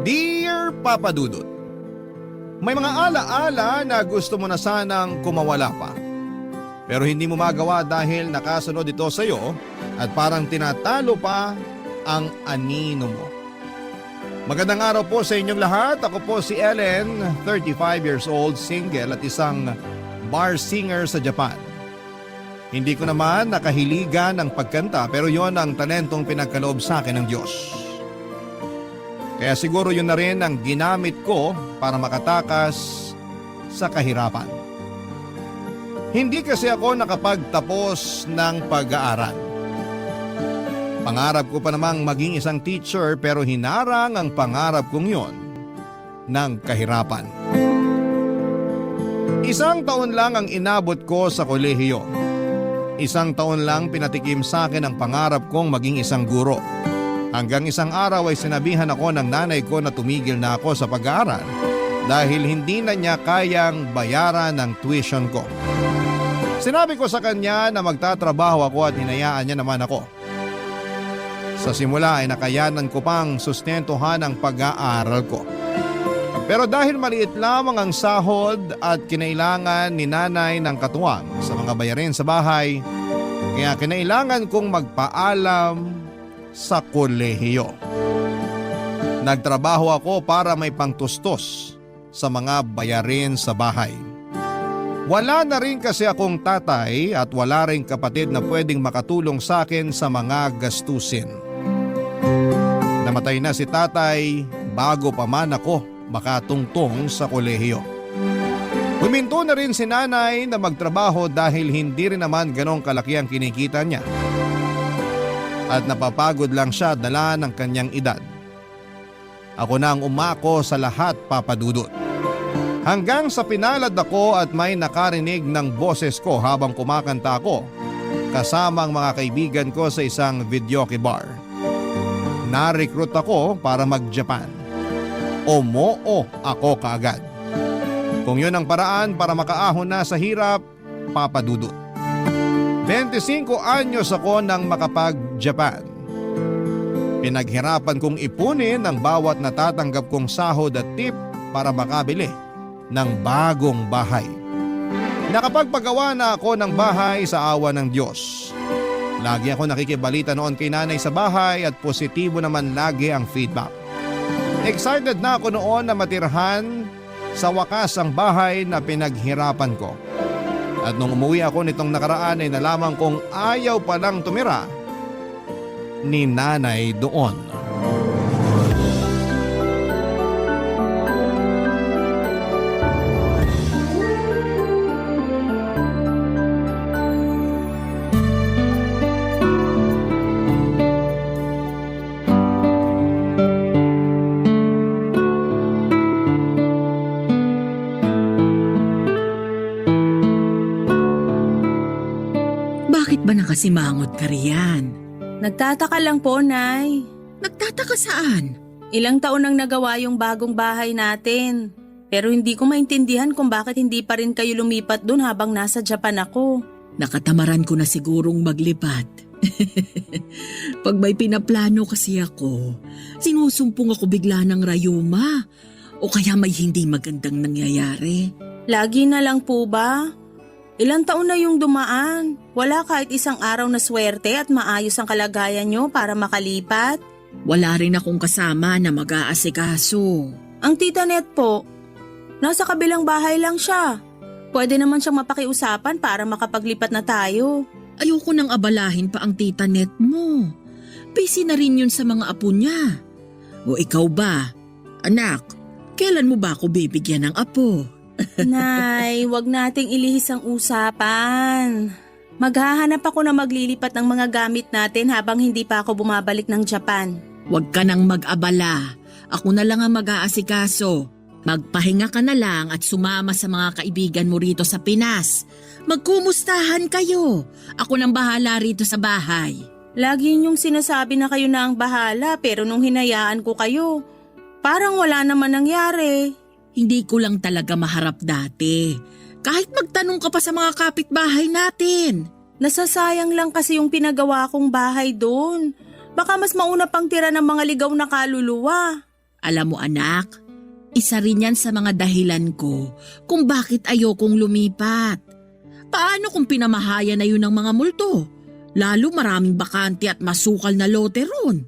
Dear Papa Dudut, may mga alaala na gusto mo na sanang kumawala pa. Pero hindi mo magawa dahil nakasunod ito sa iyo at parang tinatalo pa ang anino mo. Magandang araw po sa inyong lahat. Ako po si Ellen, 35 years old, single at isang bar singer sa Japan. Hindi ko naman nakahiligan ng pagkanta pero yon ang talentong pinagkaloob sa akin ng Diyos. Kaya siguro yun na rin ang ginamit ko para makatakas sa kahirapan. Hindi kasi ako nakapagtapos ng pag-aaral. Pangarap ko pa namang maging isang teacher pero hinarang ang pangarap kong yon ng kahirapan. 1 taon lang ang inabot ko sa kolehiyo. 1 taon lang pinatikim sa akin ang pangarap kong maging isang guro. Hanggang isang araw ay sinabihan ako ng nanay ko na tumigil na ako sa pag-aaral dahil hindi na niya kayang bayaran ng tuition ko. Sinabi ko sa kanya na magtatrabaho ako at hinayaan niya naman ako. Sa simula ay nakayanan ko pang sustentuhan ang pag-aaral ko. Pero dahil maliit lamang ang sahod at kinailangan ni nanay ng katuwang sa mga bayarin sa bahay, kaya kinailangan kong magpaalam sa kolehiyo. Nagtrabaho ako para may pangtustos sa mga bayarin sa bahay. Wala na rin kasi akong tatay at wala rin kapatid na pwedeng makatulong sa akin sa mga gastusin. Namatay na si tatay bago pa man ako makatungtong sa kolehiyo. Huminto na rin si nanay na magtrabaho dahil hindi rin naman ganong kalaki ang kinikita niya. At napapagod lang siya dala ng kanyang edad. Ako na ang umako sa lahat, Papa Dudut. Hanggang sa pinalad ako at may nakarinig ng boses ko habang kumakanta ako kasama ang mga kaibigan ko sa isang videoke bar. Na-recruit ako para mag-Japan. Umoo ako kaagad. Kung yun ang paraan para makaahon na sa hirap, Papa Dudut. 25 anyos ako nang makapag-Japan. Pinaghirapan kong ipunin ang bawat natatanggap kong sahod at tip para makabili ng bagong bahay. Nakapagpagawa na ako ng bahay sa awa ng Diyos. Lagi ako nakikibalita noon kay nanay sa bahay at positibo naman lagi ang feedback. Excited na ako noon na matirhan sa wakas ang bahay na pinaghirapan ko. At nung umuwi ako nitong nakaraan ay nalaman kong ayaw palang tumira ni nanay doon. Nakasimangot ka riyan. Nagtataka lang po, Nay. Nagtataka saan? Ilang taon nang nagawa yung bagong bahay natin. Pero hindi ko maintindihan kung bakit hindi pa rin kayo lumipat dun habang nasa Japan ako. Nakatamaran ko na sigurong maglipat. Pag may pinaplano kasi ako, sinusumpong ako bigla ng rayuma o kaya may hindi magandang nangyayari. Lagi na lang po ba? Ilang taon na yung dumaan. Wala kahit isang araw na swerte at maayos ang kalagayan nyo para makalipat? Wala rin akong kasama na mag-aasikaso. Ang Tita Net po, nasa kabilang bahay lang siya. Pwede naman siyang mapakiusapan para makapaglipat na tayo. Ayoko nang abalahin pa ang Tita Net mo. Busy na rin yun sa mga apo niya. O ikaw ba? Anak, kailan mo ba ako bibigyan ng apo? Nay, wag nating ilihis ang usapan. Maghahanap ako na maglilipat ng mga gamit natin habang hindi pa ako bumabalik ng Japan. Huwag ka nang mag-abala. Ako na lang ang mag-aasikaso. Magpahinga ka na lang at sumama sa mga kaibigan mo rito sa Pinas. Magkumustahan kayo. Ako nang bahala rito sa bahay. Lagi niyong sinasabi na kayo na ang bahala pero nung hinayaan ko kayo, parang wala naman nangyari. Hindi ko lang talaga maharap dati. Kahit magtanong ka pa sa mga kapitbahay natin. Nasasayang lang kasi yung pinagawa kong bahay doon. Baka mas mauna pang tira ng mga ligaw na kaluluwa. Alam mo anak, isa rin yan sa mga dahilan ko kung bakit ayokong lumipat. Paano kung pinamahayan na yun ng mga multo? Lalo maraming bakante at masukal na lote ron.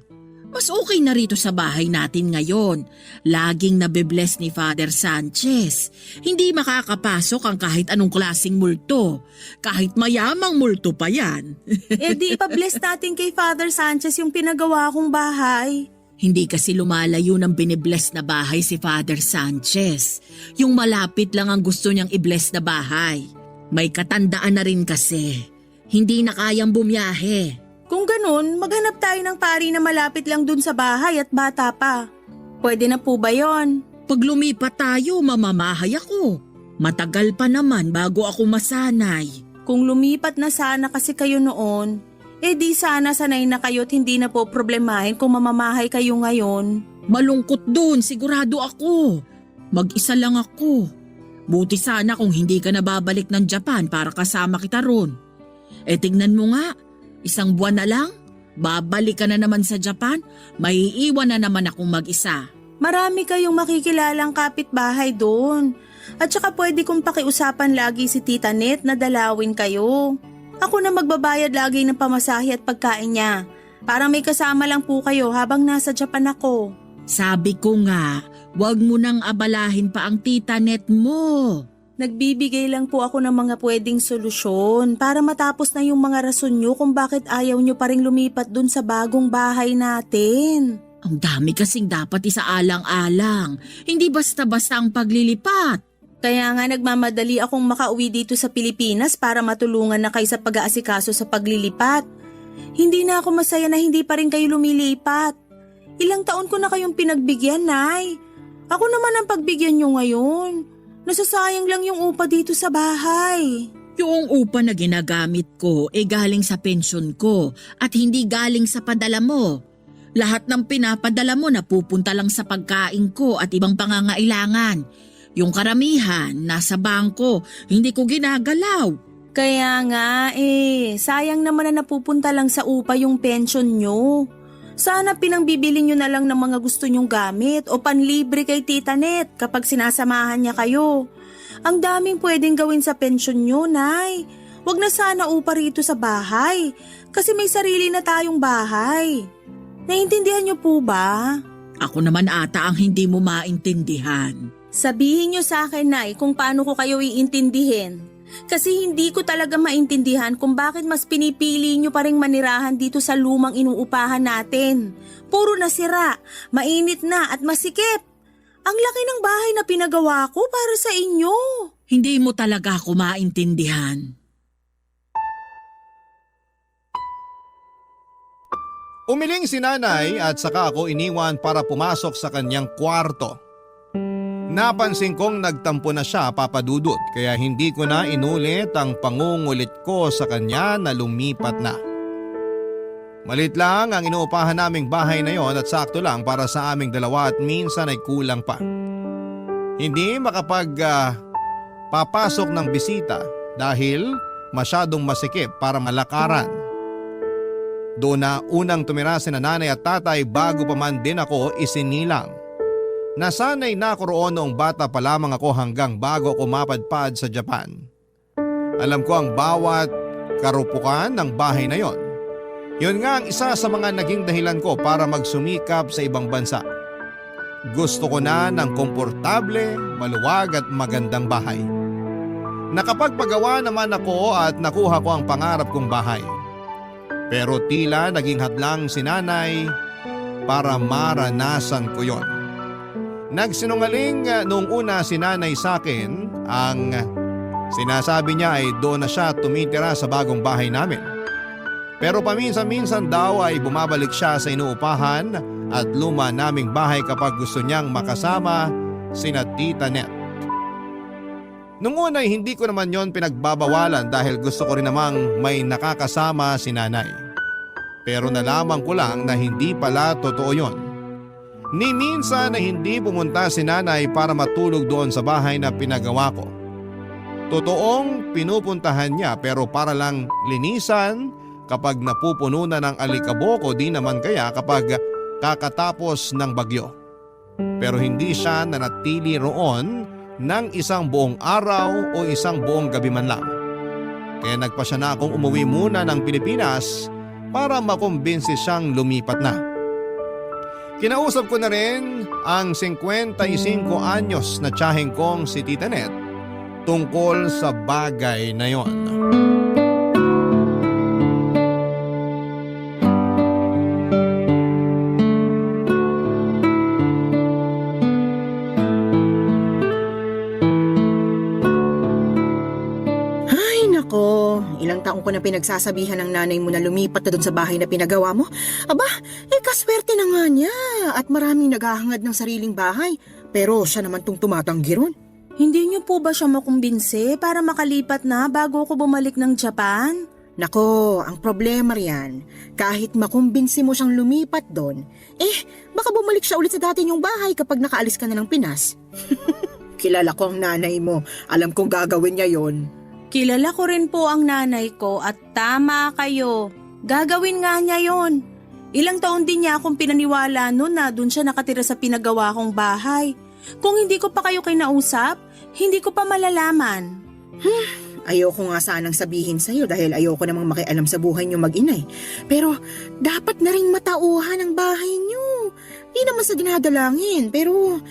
Mas okay na rito sa bahay natin ngayon. Laging nabibless ni Father Sanchez. Hindi makakapasok ang kahit anong klaseng multo. Kahit mayamang multo pa yan. Eh di ipabless natin kay Father Sanchez yung pinagawa kong bahay. Hindi kasi lumalayo ng binibless na bahay si Father Sanchez. Yung malapit lang ang gusto niyang i-bless na bahay. May katandaan na rin kasi. Hindi na kayang bumiyahe. Kung ganun, maghanap tayo ng pari na malapit lang dun sa bahay at bata pa. Pwede na po ba yon? Pag lumipat tayo, mamamahay ako. Matagal pa naman bago ako masanay. Kung lumipat na sana kasi kayo noon, eh di sana sanay na kayo at hindi na po problemahin kung mamamahay kayo ngayon. Malungkot dun, sigurado ako. Mag-isa lang ako. Buti sana kung hindi ka na babalik ng Japan para kasama kita ron. Eh tingnan mo nga, isang buwan na lang, babalik ka na naman sa Japan, may iiwan na naman akong mag-isa. Marami kayong makikilalang kapitbahay doon. At saka pwede kong pakiusapan lagi si Tita Net na dalawin kayo. Ako na magbabayad lagi ng pamasahe at pagkain niya. Para may kasama lang po kayo habang nasa Japan ako. Sabi ko nga, wag mo nang abalahin pa ang Tita Net mo. Nagbibigay lang po ako ng mga pwedeng solusyon para matapos na yung mga rason nyo kung bakit ayaw nyo pa rin lumipat dun sa bagong bahay natin. Ang dami kasing dapat isaalang-alang. Hindi basta-basta ang paglilipat. Kaya nga nagmamadali akong makauwi dito sa Pilipinas para matulungan na kayo sa pag-aasikaso sa paglilipat. Hindi na ako masaya na hindi pa rin kayo lumilipat. Ilang taon ko na kayong pinagbigyan, Nay. Ako naman ang pagbigyan nyo ngayon. Nasasayang lang yung upa dito sa bahay. Yung upa na ginagamit ko galing sa pensyon ko at hindi galing sa padala mo. Lahat ng pinapadala mo napupunta lang sa pagkain ko at ibang pangangailangan. Yung karamihan nasa bangko, hindi ko ginagalaw. Kaya nga sayang naman na napupunta lang sa upa yung pensyon nyo. Sana pinangbibili nyo na lang ng mga gusto nyong gamit o panlibre kay Tita Net kapag sinasamahan niya kayo. Ang daming pwedeng gawin sa pensyon nyo, Nay. Huwag na sana upa rito sa bahay kasi may sarili na tayong bahay. Naintindihan nyo po ba? Ako naman ata ang hindi mo maintindihan. Sabihin nyo sa akin, Nay, kung paano ko kayo iintindihin. Kasi hindi ko talaga maintindihan kung bakit mas pinipili nyo pa rin manirahan dito sa lumang inuupahan natin. Puro nasira, mainit na at masikip. Ang laki ng bahay na pinagawa ko para sa inyo. Hindi mo talaga ako maintindihan. Umiling si nanay at saka ako iniwan para pumasok sa kanyang kwarto. Napansin kong nagtampo na siya, Papa Dudut, kaya hindi ko na inulit ang pangungulit ko sa kanya na lumipat na. Malit lang ang inuupahan naming bahay na yon at sakto lang para sa aming dalawa at minsan ay kulang pa. Hindi papasok ng bisita dahil masyadong masikip para malakaran. Doon na unang tumira si nanay at tatay bago pa man din ako isinilang. Nasanay na ako roon noong bata pa lamang ako hanggang bago ako mapadpad sa Japan. Alam ko ang bawat karupukan ng bahay na yon. Yun nga ang isa sa mga naging dahilan ko para magsumikap sa ibang bansa. Gusto ko na ng komportable, maluwag at magandang bahay. Nakapagpagawa naman ako at nakuha ko ang pangarap kong bahay. Pero tila naging hadlang si nanay para maranasan ko yon. Nagsinungaling noong una si nanay sa akin, ang sinasabi niya ay doon na siya tumitira sa bagong bahay namin. Pero paminsan-minsan daw ay bumabalik siya sa inuupahan at luma naming bahay kapag gusto niyang makasama sina Tita Net. Noong una ay hindi ko naman yon pinagbabawalan dahil gusto ko rin namang may nakakasama si nanay. Pero nalaman ko lang na hindi pala totoo yon. Ni minsan na hindi pumunta si nanay para matulog doon sa bahay na pinagawa ko. Totoong pinupuntahan niya pero para lang linisan kapag napupuno na ng alikabok o di naman kaya kapag kakatapos ng bagyo. pero hindi siya nanatili roon ng isang buong araw o isang buong gabi man lang. Kaya nagpa siya na akong umuwi muna ng Pilipinas para makumbinsi siyang lumipat na. Kinausap ko na rin ang 55 anyos na tiyaheng kong si Tita Net tungkol sa bagay na yon. Ilang taong ko na pinagsasabihan ng nanay mo na lumipat na doon sa bahay na pinagawa mo. Aba, kaswerte na nga niya at maraming naghahangad ng sariling bahay. Pero siya naman tong tumatanggi ron. Hindi niyo po ba siya makumbinse para makalipat na bago ako bumalik ng Japan? Nako, ang problema riyan, kahit makumbinsi mo siyang lumipat doon, baka bumalik siya ulit sa dati niyong bahay kapag nakaalis ka na ng Pinas. Kilala ko ang nanay mo, alam kong gagawin niya yon. Kilala ko rin po ang nanay ko at tama kayo. Gagawin nga niya yon. Ilang taon din niya akong pinaniwala noon na doon siya nakatira sa pinagawa kong bahay. Kung hindi ko pa kayo kinausap, hindi ko pa malalaman. Ayoko nga sanang sabihin sa'yo dahil ayoko namang makialam sa buhay niyo mag-inay. Pero dapat na rin matauhan ang bahay niyo. Di naman sa dinadalangin, pero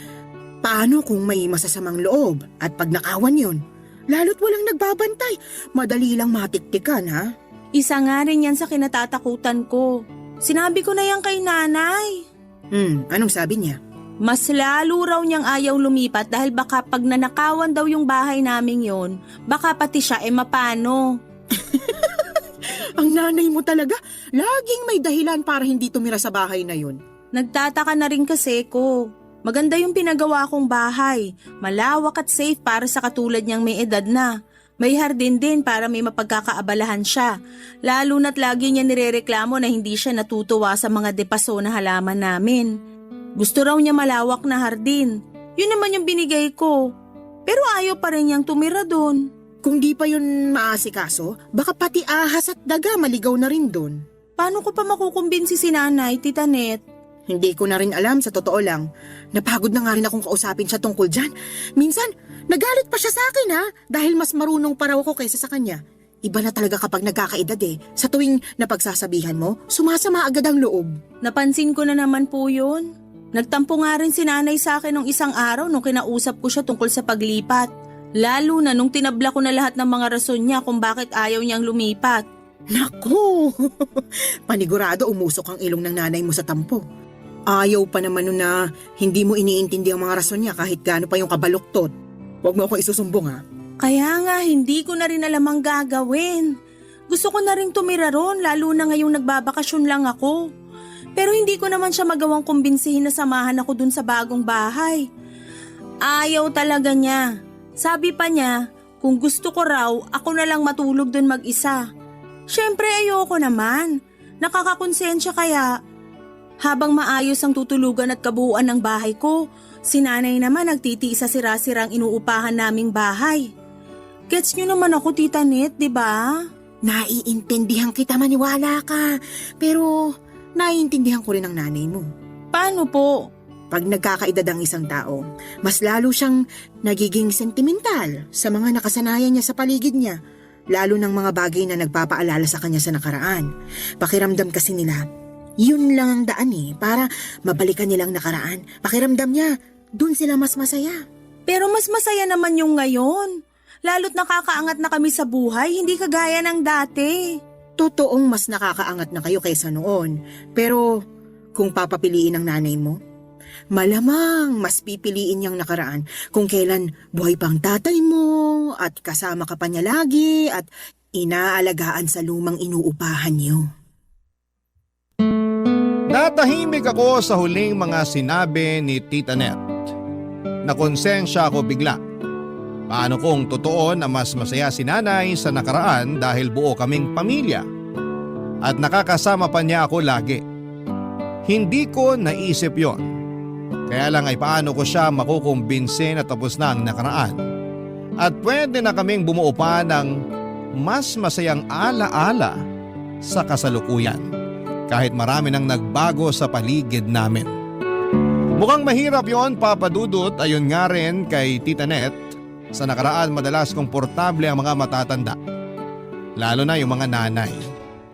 paano kung may masasamang loob at pag nakawan yun? Lalo't walang nagbabantay. Madali lang matiktikan, ha? Isa nga rin yan sa kinatatakutan ko. Sinabi ko na yan kay nanay. Anong sabi niya? Mas lalo raw niyang ayaw lumipat dahil baka pag nanakawan daw yung bahay namin yon, baka pati siya mapano. Ang nanay mo talaga, laging may dahilan para hindi tumira sa bahay na yun. Nagtataka na rin kasi ko. Maganda yung pinagawa kong bahay. Malawak at safe para sa katulad niyang may edad na. May hardin din para may mapagkakaabalahan siya. Lalo na't lagi niya nirereklamo na hindi siya natutuwa sa mga depaso na halaman namin. Gusto raw niya malawak na hardin. Yun naman yung binigay ko. Pero ayaw pa rin niyang tumira doon. Kung di pa yun maasikaso, baka pati ahas at daga maligaw na rin doon. Paano ko pa makukumbinsi si nanay, Tita Net? Hindi ko na rin alam, sa totoo lang. Napagod na nga rin akong kausapin siya tungkol dyan. Minsan, nagalit pa siya sa akin dahil mas marunong pa raw ako kaysa sa kanya. Iba na talaga kapag nagkakaedad Sa tuwing napagsasabihan mo, sumasama agad ang loob. Napansin ko na naman po yun. Nagtampo nga rin si nanay sa akin nung isang araw nung kinausap ko siya tungkol sa paglipat. Lalo na nung tinabla ko na lahat ng mga rason niya kung bakit ayaw niyang lumipat. Naku! Panigurado umusok ang ilong ng nanay mo sa tampo. Ayaw pa naman nun na hindi mo iniintindi ang mga rason niya kahit gaano pa yung kabaluktot. Huwag mo akong isusumbong Kaya nga hindi ko na rin alam ang gagawin. Gusto ko na rin tumira ron lalo na ngayong nagbabakasyon lang ako. Pero hindi ko naman siya magawang kumbinsihin na samahan ako dun sa bagong bahay. Ayaw talaga niya. Sabi pa niya, kung gusto ko raw, ako na lang matulog dun mag-isa. Siyempre ayoko naman. Nakakakonsensya kaya. Habang maayos ang tutulugan at kabuuan ng bahay ko, si nanay naman nagtitiis sa sira-sirang inuupahan naming bahay. Gets niyo naman ako, Tita Net, di ba? Naiintindihan kita, maniwala ka. Pero naiintindihan ko rin ang nanay mo. Paano po? Pag nagkakaedad ang isang tao, mas lalo siyang nagiging sentimental sa mga nakasanayan niya sa paligid niya, lalo ng mga bagay na nagpapaalala sa kanya sa nakaraan. Pakiramdam kasi nila, yun lang ang daan para mabalikan nilang nakaraan. Pakiramdam niya, dun sila mas masaya. Pero mas masaya naman yung ngayon. Lalo't nakakaangat na kami sa buhay, hindi kagaya ng dati. Totoong mas nakakaangat na kayo kaysa noon. Pero kung papapiliin ng nanay mo, malamang mas pipiliin niyang nakaraan kung kailan buhay pang tatay mo at kasama ka pa niya lagi at inaalagaan sa lumang inuupahan niyo. Natahimik ako sa huling mga sinabi ni Tita Net. Nakonsensya ako bigla. Paano kung totoo na mas masaya si nanay sa nakaraan dahil buo kaming pamilya at nakakasama pa niya ako lagi? Hindi ko naisip yon. Kaya lang ay paano ko siya makukumbinse na tapos na ang nakaraan at pwede na kaming bumuo pa ng mas masayang ala-ala sa kasalukuyan kahit marami nang nagbago sa paligid namin. Mukhang mahirap yon, Papa Dudut, ayon nga rin kay Tita Net. Sa nakaraan madalas komportable ang mga matatanda, lalo na yung mga nanay.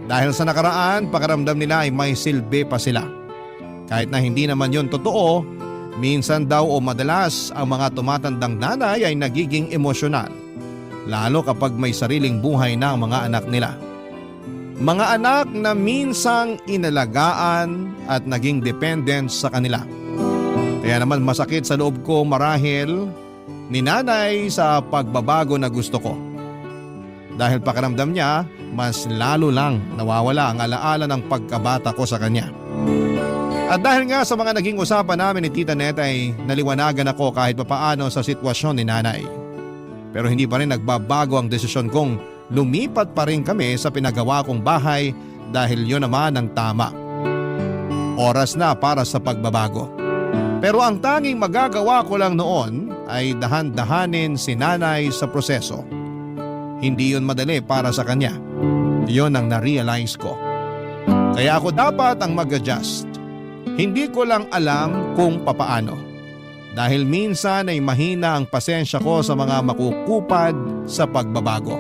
Dahil sa nakaraan, pakiramdam nila ay may silbi pa sila. Kahit na hindi naman yon totoo, minsan daw o madalas ang mga tumatandang nanay ay nagiging emosyonal, lalo kapag may sariling buhay na ang mga anak nila. Mga anak na minsang inalagaan at naging dependent sa kanila. Kaya naman masakit sa loob ko marahil ni nanay sa pagbabago na gusto ko. Dahil pakiramdam niya, mas lalo lang nawawala ang alaala ng pagkabata ko sa kanya. At dahil nga sa mga naging usapan namin ni Tita Net ay naliwanagan ako kahit papaano sa sitwasyon ni nanay. Pero hindi pa rin nagbabago ang desisyon kong lumipat pa rin kami sa pinagawa kong bahay dahil yun naman ang tama. Oras na para sa pagbabago. Pero ang tanging magagawa ko lang noon ay dahan-dahanin si nanay sa proseso. Hindi yun madali para sa kanya. Yun ang na-realize ko. Kaya ako dapat ang mag-adjust. Hindi ko lang alam kung papaano. Dahil minsan ay mahina ang pasensya ko sa mga makukupad sa pagbabago.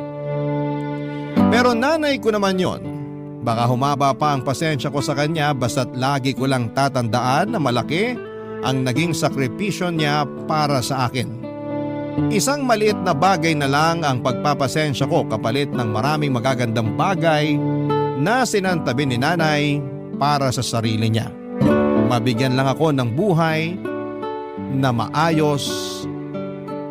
Pero nanay ko naman yon. Baka humaba pa ang pasensya ko sa kanya basta't lagi ko lang tatandaan na malaki ang naging sakripisyo niya para sa akin. Isang maliit na bagay na lang ang pagpapasensya ko kapalit ng maraming magagandang bagay na sinantabi ni nanay para sa sarili niya. Mabigyan lang ako ng buhay na maayos,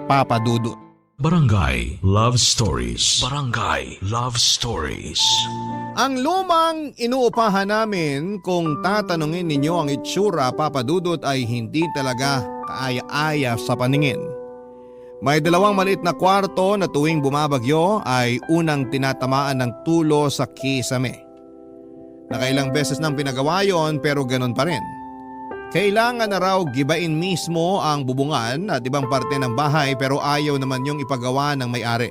Papa Dudut. Barangay Love Stories. Barangay Love Stories. Ang lumang inuupahan namin, kung tatanungin ninyo ang itsura, Papa Dudut, ay hindi talaga kaaya-aya sa paningin. May 2 maliit na kwarto na tuwing bumabagyo ay unang tinatamaan ng tulo sa kisame. Nakailang beses nang pinagawa yon pero ganun pa rin. Kailangan na raw gibain mismo ang bubungan at ibang parte ng bahay pero ayaw naman yung ipagawa ng may-ari.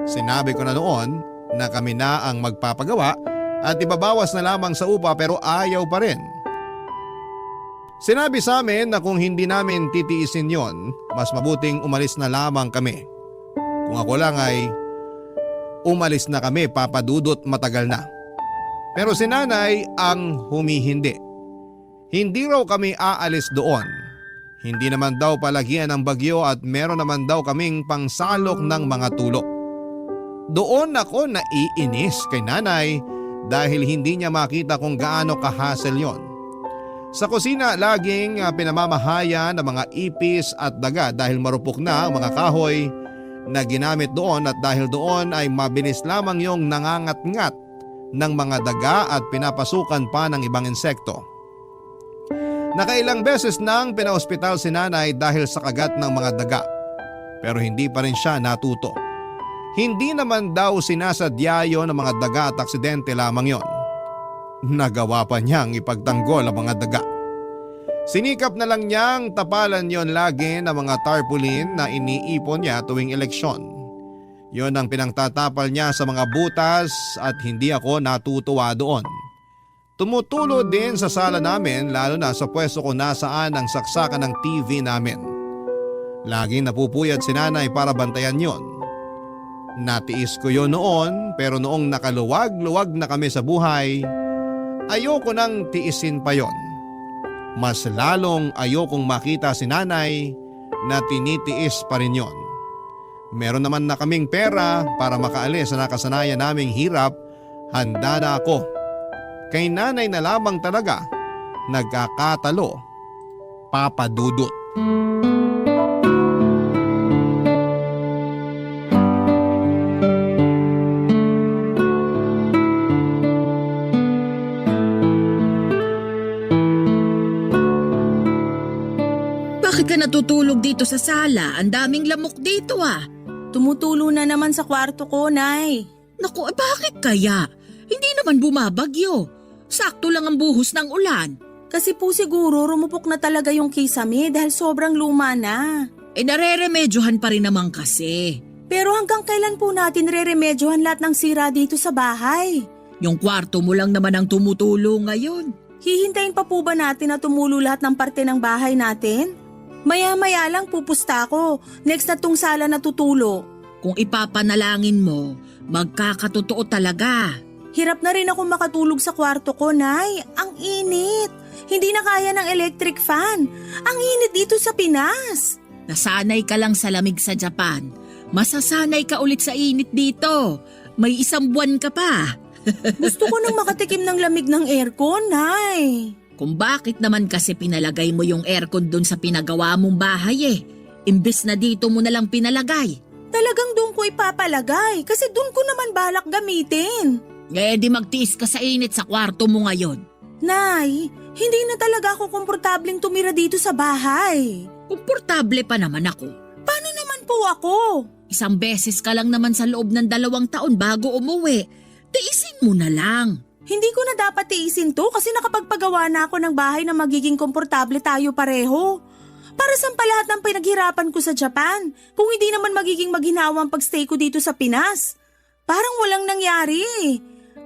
Sinabi ko na noon na kami na ang magpapagawa at ibabawas na lamang sa upa pero ayaw pa rin. Sinabi sa amin na kung hindi namin titiisin yon, mas mabuting umalis na lamang kami. Kung ako lang ay umalis na kami, Papa Dudut, matagal na. Pero si nanay ang humihindi. Hindi raw kami aalis doon. Hindi naman daw palagian ng bagyo at meron naman daw kaming pangsalok ng mga tulo. Doon ako naiinis kay nanay dahil hindi niya makita kung gaano ka-hassle yon. Sa kusina laging pinamamahaya ng mga ipis at daga dahil marupok na ang mga kahoy na ginamit doon at dahil doon ay mabilis lamang yung nangangat-ngat ng mga daga at pinapasukan pa ng ibang insekto. Nakailang beses nang pinaospital si nanay dahil sa kagat ng mga daga pero hindi pa rin siya natuto. Hindi naman daw sinasadya yon ng mga daga at aksidente lamang yon. Nagawa pa niyang ipagtanggol ang mga daga. Sinikap na lang niyang tapalan yon lagi ng mga tarpaulin na iniipon niya tuwing eleksyon. Yon ang pinangtatapal niya sa mga butas at hindi ako natutuwa doon. Tumutulo din sa sala namin lalo na sa pwesto kung nasaan ang saksakan ng TV namin. Laging napupuyat si nanay para bantayan yon. Natiis ko yon noon pero noong nakaluwag-luwag na kami sa buhay, ayoko nang tiisin pa yon. Mas lalong ayokong makita si nanay na tinitiis pa rin yon. Meron naman na kaming pera para makaalis sa nakasanayan naming hirap, handa na ako. Kay nanay na lamang talaga nagkakatalo, Papa Dudut. Bakit ka natutulog dito sa sala? Ang daming lamok dito ah. Tumutulo na naman sa kwarto ko, Nay. Naku, bakit kaya? Hindi naman bumabagyo. Sakto lang ang buhos ng ulan. Kasi po siguro rumupok na talaga yung kisame dahil sobrang luma na. Nareremedyohan pa rin naman kasi. Pero hanggang kailan po natin reremedyohan lahat ng sira dito sa bahay? Yung kwarto mo lang naman ang tumutulo ngayon. Hihintayin pa po ba natin na tumulo lahat ng parte ng bahay natin? Maya-maya lang pupusta ako. Next na tong sala na tutulo. Kung ipapanalangin mo, magkakatotoo talaga. Hirap na rin ako makatulog sa kwarto ko, Nay. Ang init. Hindi na kaya ng electric fan. Ang init dito sa Pinas. Nasanay ka lang sa lamig sa Japan. Masasanay ka ulit sa init dito. May 1 buwan ka pa. Gusto ko nang makatikim ng lamig ng aircon, Nay. Kung bakit naman kasi pinalagay mo yung aircon dun sa pinagawa mong bahay eh. Imbes na dito mo nalang pinalagay. Talagang doon ko ipapalagay kasi doon ko naman balak gamitin. Eh di magtiis ka sa init sa kwarto mo ngayon. Nay, hindi na talaga ako komportableng tumira dito sa bahay. Komportable pa naman ako. Paano naman po ako? 1 beses ka lang naman sa loob ng 2 taon bago umuwi. Tiisin mo na lang. Hindi ko na dapat tiisin to kasi nakapagpagawa na ako ng bahay na magiging komportable tayo pareho. Para saan pa lahat ng pinaghirapan ko sa Japan kung hindi naman magiging maginawa ang pagstay ko dito sa Pinas? Parang walang nangyari.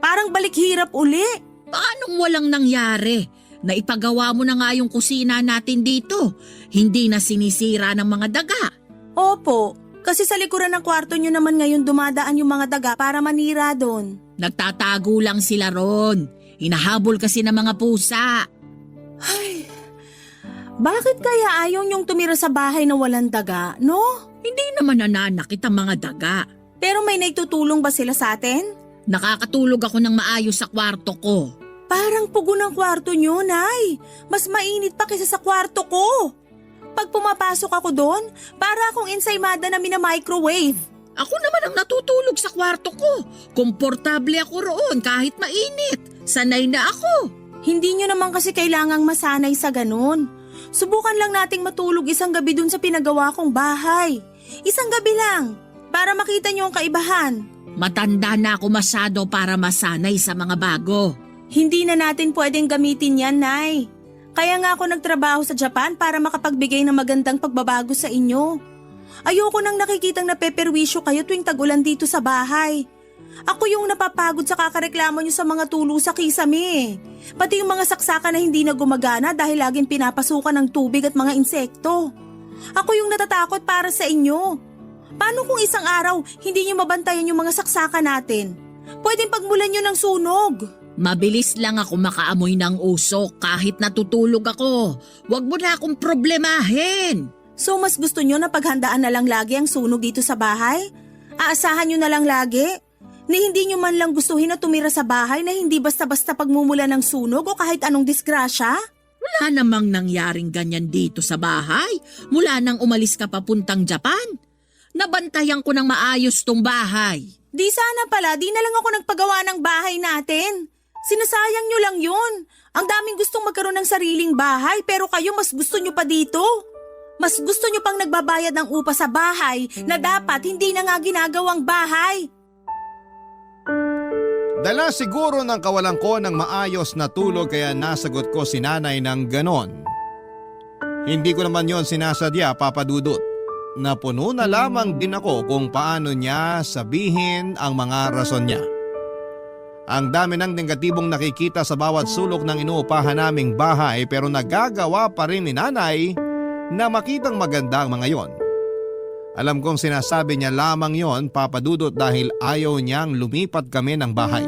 Parang balik hirap uli. Paanong walang nangyari? Naipagawa mo na nga yung kusina natin dito. Hindi na sinisira ng mga daga. Opo, kasi sa likuran ng kwarto nyo naman ngayon dumadaan yung mga daga para manira doon. Nagtatago lang sila ron. Hinahabol kasi ng mga pusa. Ay, bakit kaya ayaw nyong tumira sa bahay na walang daga, no? Hindi naman nananakit ang mga daga. Pero may naitutulong ba sila sa atin? Nakakatulog ako ng maayos sa kwarto ko. Parang pugo ng kwarto nyo, Nay. Mas mainit pa kaysa sa kwarto ko. Pag pumapasok ako doon, para akong ensaymada na mina-microwave. Ako naman ang natutulog sa kwarto ko. Komportable ako roon kahit mainit. Sanay na ako. Hindi nyo naman kasi kailangang masanay sa ganun. Subukan lang nating matulog 1 gabi dun sa pinagawa kong bahay. 1 gabi lang, para makita nyo ang kaibahan. Matanda na ako masyado para masanay sa mga bago. Hindi na natin pwedeng gamitin yan, Nay. Kaya nga ako nagtrabaho sa Japan para makapagbigay ng magandang pagbabago sa inyo. Ayoko nang nakikitang napeperwisyo kayo tuwing tag-ulan dito sa bahay. Ako yung napapagod sa kakareklamo nyo sa mga tulo sa kisame. Pati yung mga saksakan na hindi na gumagana dahil laging pinapasukan ng tubig at mga insekto. Ako yung natatakot para sa inyo. Paano kung isang araw hindi nyo mabantayan yung mga saksakan natin? Pwedeng pagmulan nyo ng sunog. Mabilis lang ako makaamoy ng usok kahit natutulog ako. Huwag mo na akong problemahin. So mas gusto nyo na paghandaan na lang lagi ang sunog dito sa bahay? Aasahan nyo na lang lagi? Ni hindi nyo man lang gustuhin na tumira sa bahay na hindi basta-basta pagmumula ng sunog o kahit anong disgrasya? Wala namang nangyaring ganyan dito sa bahay mula nang umalis ka papuntang Japan. Nabantayan ko ng maayos tong bahay. Di sana pala, di na lang ako nagpagawa ng bahay natin. Sinasayang nyo lang yun. Ang daming gustong magkaroon ng sariling bahay pero kayo mas gusto nyo pa dito. Mas gusto nyo pang nagbabayad ng upa sa bahay na dapat hindi na nga ginagawang bahay. Dala siguro ng kawalan ko ng maayos na tulog kaya nasagot ko si nanay ng ganon. Hindi ko naman yon sinasadya, Papa Dudut. Napuno na lamang din ako kung paano niya sabihin ang mga rason niya. Ang dami ng negatibong nakikita sa bawat sulok ng inuupahan naming bahay pero nagagawa pa rin ni nanay na makitang maganda ang mga yon. Alam kong sinasabi niya lamang yon, Papa Dudut, dahil ayaw niyang lumipat kami ng bahay.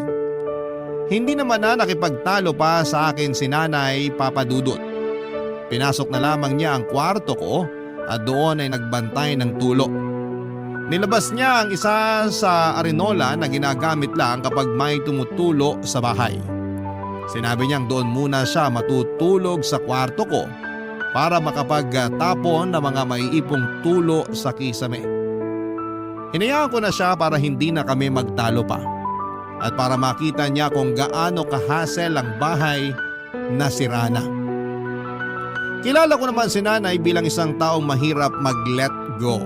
Hindi naman na nakipagtalo pa sa akin si nanay, Papa Dudut. Pinasok na lamang niya ang kwarto ko at doon ay nagbantay ng tulo. Nilabas niya ang isa sa arenola na ginagamit lang kapag may tumutulo sa bahay. Sinabi niyang doon muna siya matutulog sa kwarto ko para makapagtapon ng mga maiipong tulo sa kisame. Hinayaan ko na siya para hindi na kami magtalo pa at para makita niya kung gaano kahasel ang bahay na sira na. Kilala ko naman si nanay bilang isang taong mahirap mag-let go.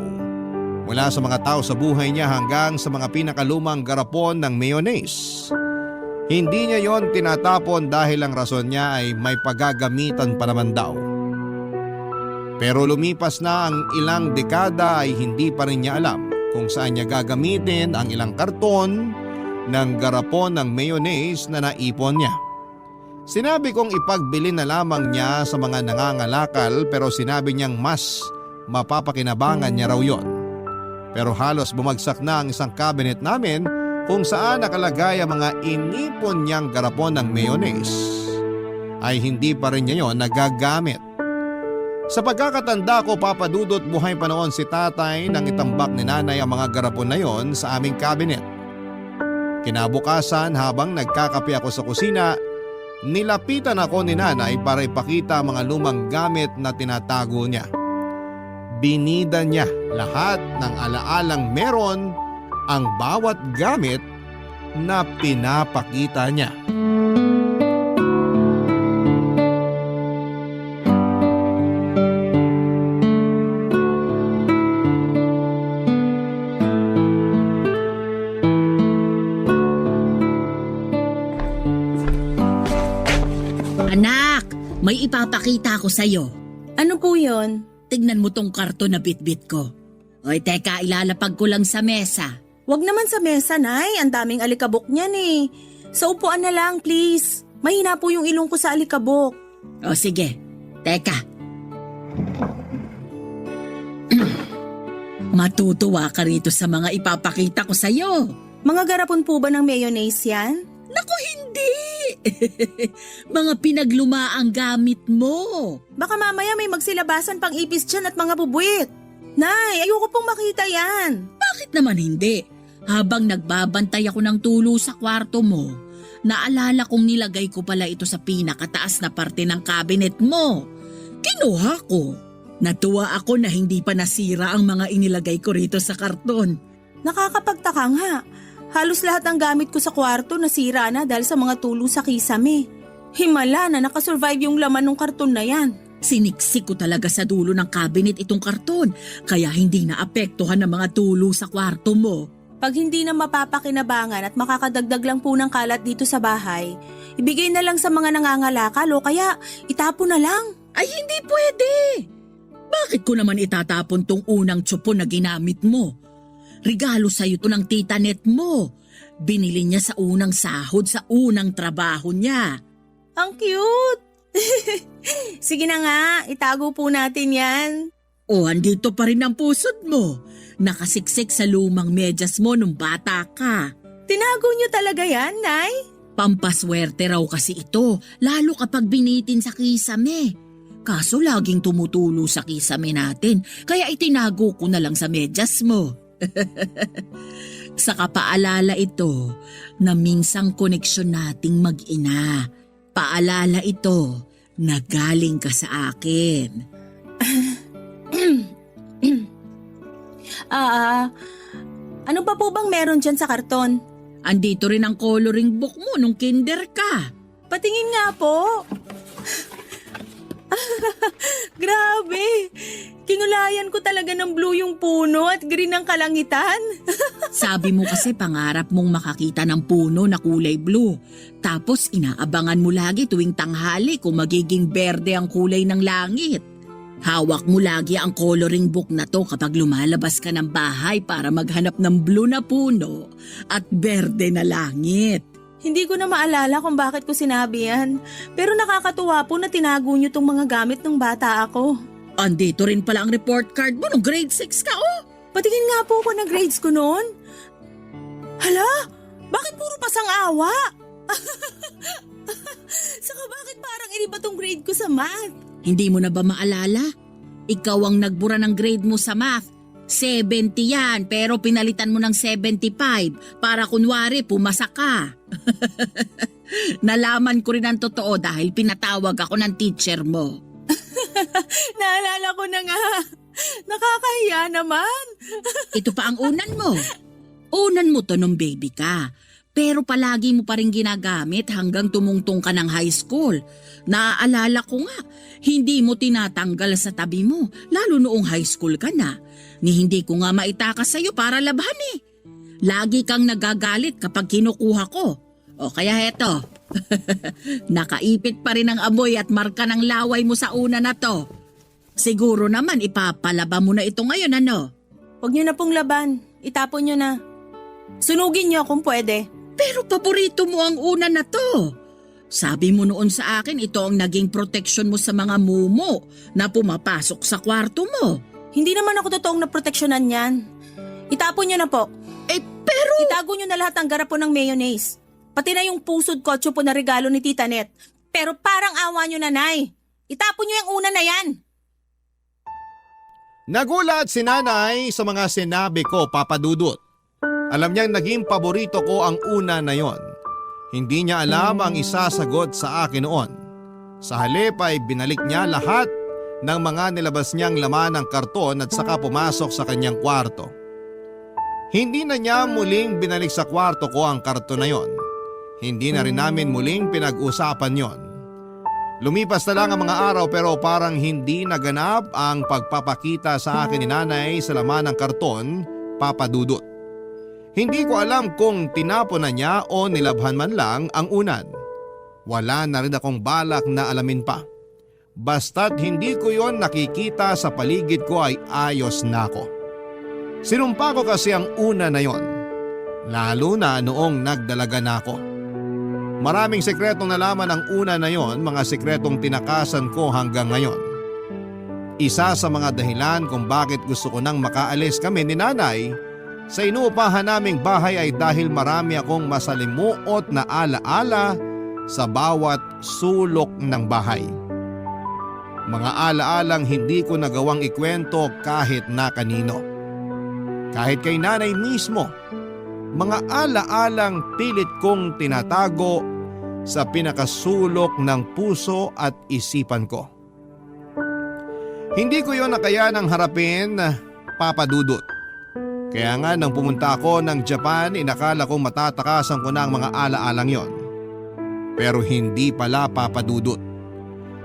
Mula sa mga tao sa buhay niya hanggang sa mga pinakalumang garapon ng mayonnaise. Hindi niya yon tinatapon dahil ang rason niya ay may paggagamitan pa naman daw. Pero lumipas na ang ilang dekada ay hindi pa rin niya alam kung saan niya gagamitin ang ilang karton ng garapon ng mayonnaise na naipon niya. Sinabi kong ipagbili na lamang niya sa mga nangangalakal pero sinabi niyang mas mapapakinabangan niya raw yon. Pero halos bumagsak na ang isang cabinet namin kung saan nakalagay ang mga inipon niyang garapon ng mayonnaise ay hindi pa rin niya yon nagagamit. Sa pagkakatanda ko, Papa Dudut, buhay pa noon si tatay nang itambak ni nanay ang mga garapon na yon sa aming cabinet. Kinabukasan habang nagkakape ako sa kusina, nilapitan ako ni nanay para ipakita ang mga lumang gamit na tinatago niya. Binida niya lahat ng alaalang meron ang bawat gamit na pinapakita niya. Anak, may ipapakita ko sa'yo. Ano po yon? Tignan mo tong karton na bitbit ko. Oy, teka, ilalapag ko lang sa mesa. Wag naman sa mesa, Nay. Ang daming alikabok niyan eh. Sa upuan na lang, please. Mahina po yung ilong ko sa alikabok. O sige, teka. Matutuwa ka rito sa mga ipapakita ko sa'yo. Mga garapon po ba ng mayonnaise yan? Naku, hindi! Mga pinaglumaang gamit mo. Baka mamaya may magsilabasan pang ipis dyan at mga bubuwit. Nay, ayoko pong makita yan. Bakit naman hindi? Habang nagbabantay ako ng tulo sa kwarto mo, naalala kong nilagay ko pala ito sa pinakataas na parte ng cabinet mo. Kinuha ko. Natuwa ako na hindi pa nasira ang mga inilagay ko rito sa karton. Nakakapagtaka nga. Halos lahat ng gamit ko sa kwarto nasira na dahil sa mga tulo sa kisame. Himala na nakasurvive yung laman ng karton na yan. Siniksik ko talaga sa dulo ng cabinet itong karton, kaya hindi naapektuhan ng mga tulo sa kwarto mo. Pag hindi na mapapakinabangan at makakadagdag lang po ng kalat dito sa bahay, ibigay na lang sa mga nangangalakal o kaya itapon na lang. Ay, hindi pwede! Bakit ko naman itatapon tong unang tsupo na ginamit mo? Regalo sa'yo to ng tita Net mo. Binili niya sa unang sahod sa unang trabaho niya. Ang cute! Sige na nga, itago po natin yan. O, andito pa rin ang pusod mo. Nakasiksik sa lumang medyas mo nung bata ka. Tinago niyo talaga yan, Nay? Pampaswerte raw kasi ito, lalo kapag binitin sa kisame. Kaso laging tumutulo sa kisame natin, kaya itinago ko na lang sa medyas mo. Sa kapaalala ito na minsang koneksyon nating mag-ina. Paalala ito na galing ka sa akin. Ano pa po bang meron dyan sa karton? Andito rin ang coloring book mo nung kinder ka. Patingin nga po. Grabe! Kinulayan ko talaga ng blue yung puno at green ang kalangitan. Sabi mo kasi pangarap mong makakita ng puno na kulay blue. Tapos inaabangan mo lagi tuwing tanghali kung magiging berde ang kulay ng langit. Hawak mo lagi ang coloring book na to kapag lumalabas ka ng bahay para maghanap ng blue na puno at berde na langit. Hindi ko na maalala kung bakit ko sinabi yan. Pero nakakatuwa po na tinago niyo tong mga gamit ng bata ako. Andito rin pala ang report card mo nung grade 6 ka, oh! Patingin nga po ko na grades ko noon. Hala, bakit puro pasang-awa? Saka bakit parang iniba tong grade ko sa math? Hindi mo na ba maalala? Ikaw ang nagbura ng grade mo sa math. 70 yan, pero pinalitan mo ng 75 para kunwari pumasa ka. Nalaman ko rin ang totoo dahil pinatawag ako ng teacher mo. Naalala ko na nga. Nakakahiya naman. Ito pa ang unan mo. Unan mo to nung baby ka. Pero palagi mo pa rin ginagamit hanggang tumungtong ka ng high school. Naaalala ko nga, hindi mo tinatanggal sa tabi mo, lalo noong high school ka na. Ni hindi ko nga maitakas sa'yo para labhan eh. Lagi kang nagagalit kapag kinukuha ko. O kaya heto, nakaipit pa rin ang amoy at marka ng laway mo sa una na to. Siguro naman ipapalaba mo na ito ngayon, ano? Huwag niyo na pong laban. Itapon niyo na. Sunugin niyo kung pwede. Pero paborito mo ang una na to. Sabi mo noon sa akin, ito ang naging proteksyon mo sa mga mumo na pumapasok sa kwarto mo. Hindi naman ako totoong naproteksyonan yan. Itapon nyo na po. Pero Itago nyo na lahat ng garapon ng mayonnaise. Pati na yung pusod kotso po na regalo ni Tita Net. Pero parang awa nyo, nanay. Itapon nyo yung una na yan. Nagulat si nanay sa mga sinabi ko, Papa Dudut. Alam niyang naging paborito ko ang una na yon. Hindi niya alam ang isasagot sa akin noon. Sa halip ay binalik niya lahat ng mga nilabas niyang laman ng karton at saka pumasok sa kanyang kwarto. Hindi na niya muling binalik sa kwarto ko ang karton na yon. Hindi na rin namin muling pinag-usapan yon. Lumipas na lang ang mga araw pero parang hindi naganap ang pagpapakita sa akin ni nanay sa laman ng karton, Papa Dudut. Hindi ko alam kung tinapon na niya o nilabhan man lang ang unan. Wala na rin akong balak na alamin pa. Basta't hindi ko yon nakikita sa paligid ko ay ayos na ako. Sinumpa ko kasi ang una na yon. Lalo na noong nagdalaga na ako. Maraming sekretong nalaman ang una na yon, mga sekretong tinakasan ko hanggang ngayon. Isa sa mga dahilan kung bakit gusto ko nang makaalis kami ni nanay sa inuupahan naming bahay ay dahil marami akong masalimuot na alaala sa bawat sulok ng bahay. Mga alaalang hindi ko nagawang ikwento kahit na kanino. Kahit kay nanay mismo, mga alaalang pilit kong tinatago sa pinakasulok ng puso at isipan ko. Hindi ko yon nakayanang harapin, Papa Dudut. Kaya nga nang pumunta ako ng Japan, inakala kong matatakasan ko na ang mga alaalang yon. Pero hindi pala, Papa Dudut.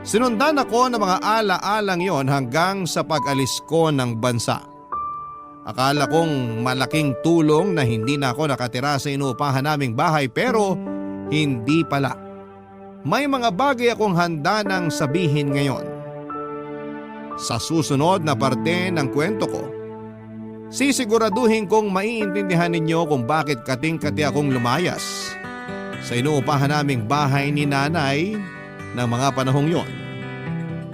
Sinundan ako ng mga alaalang yon hanggang sa pag-alis ko ng bansa. Akala kong malaking tulong na hindi na ako nakatira sa inuupahan naming bahay pero hindi pala. May mga bagay akong handa nang sabihin ngayon. Sa susunod na parte ng kwento ko, sisiguraduhin kong maiintindihan ninyo kung bakit kating-kati akong lumayas sa inuupahan naming bahay ni nanay ng mga panahong yon,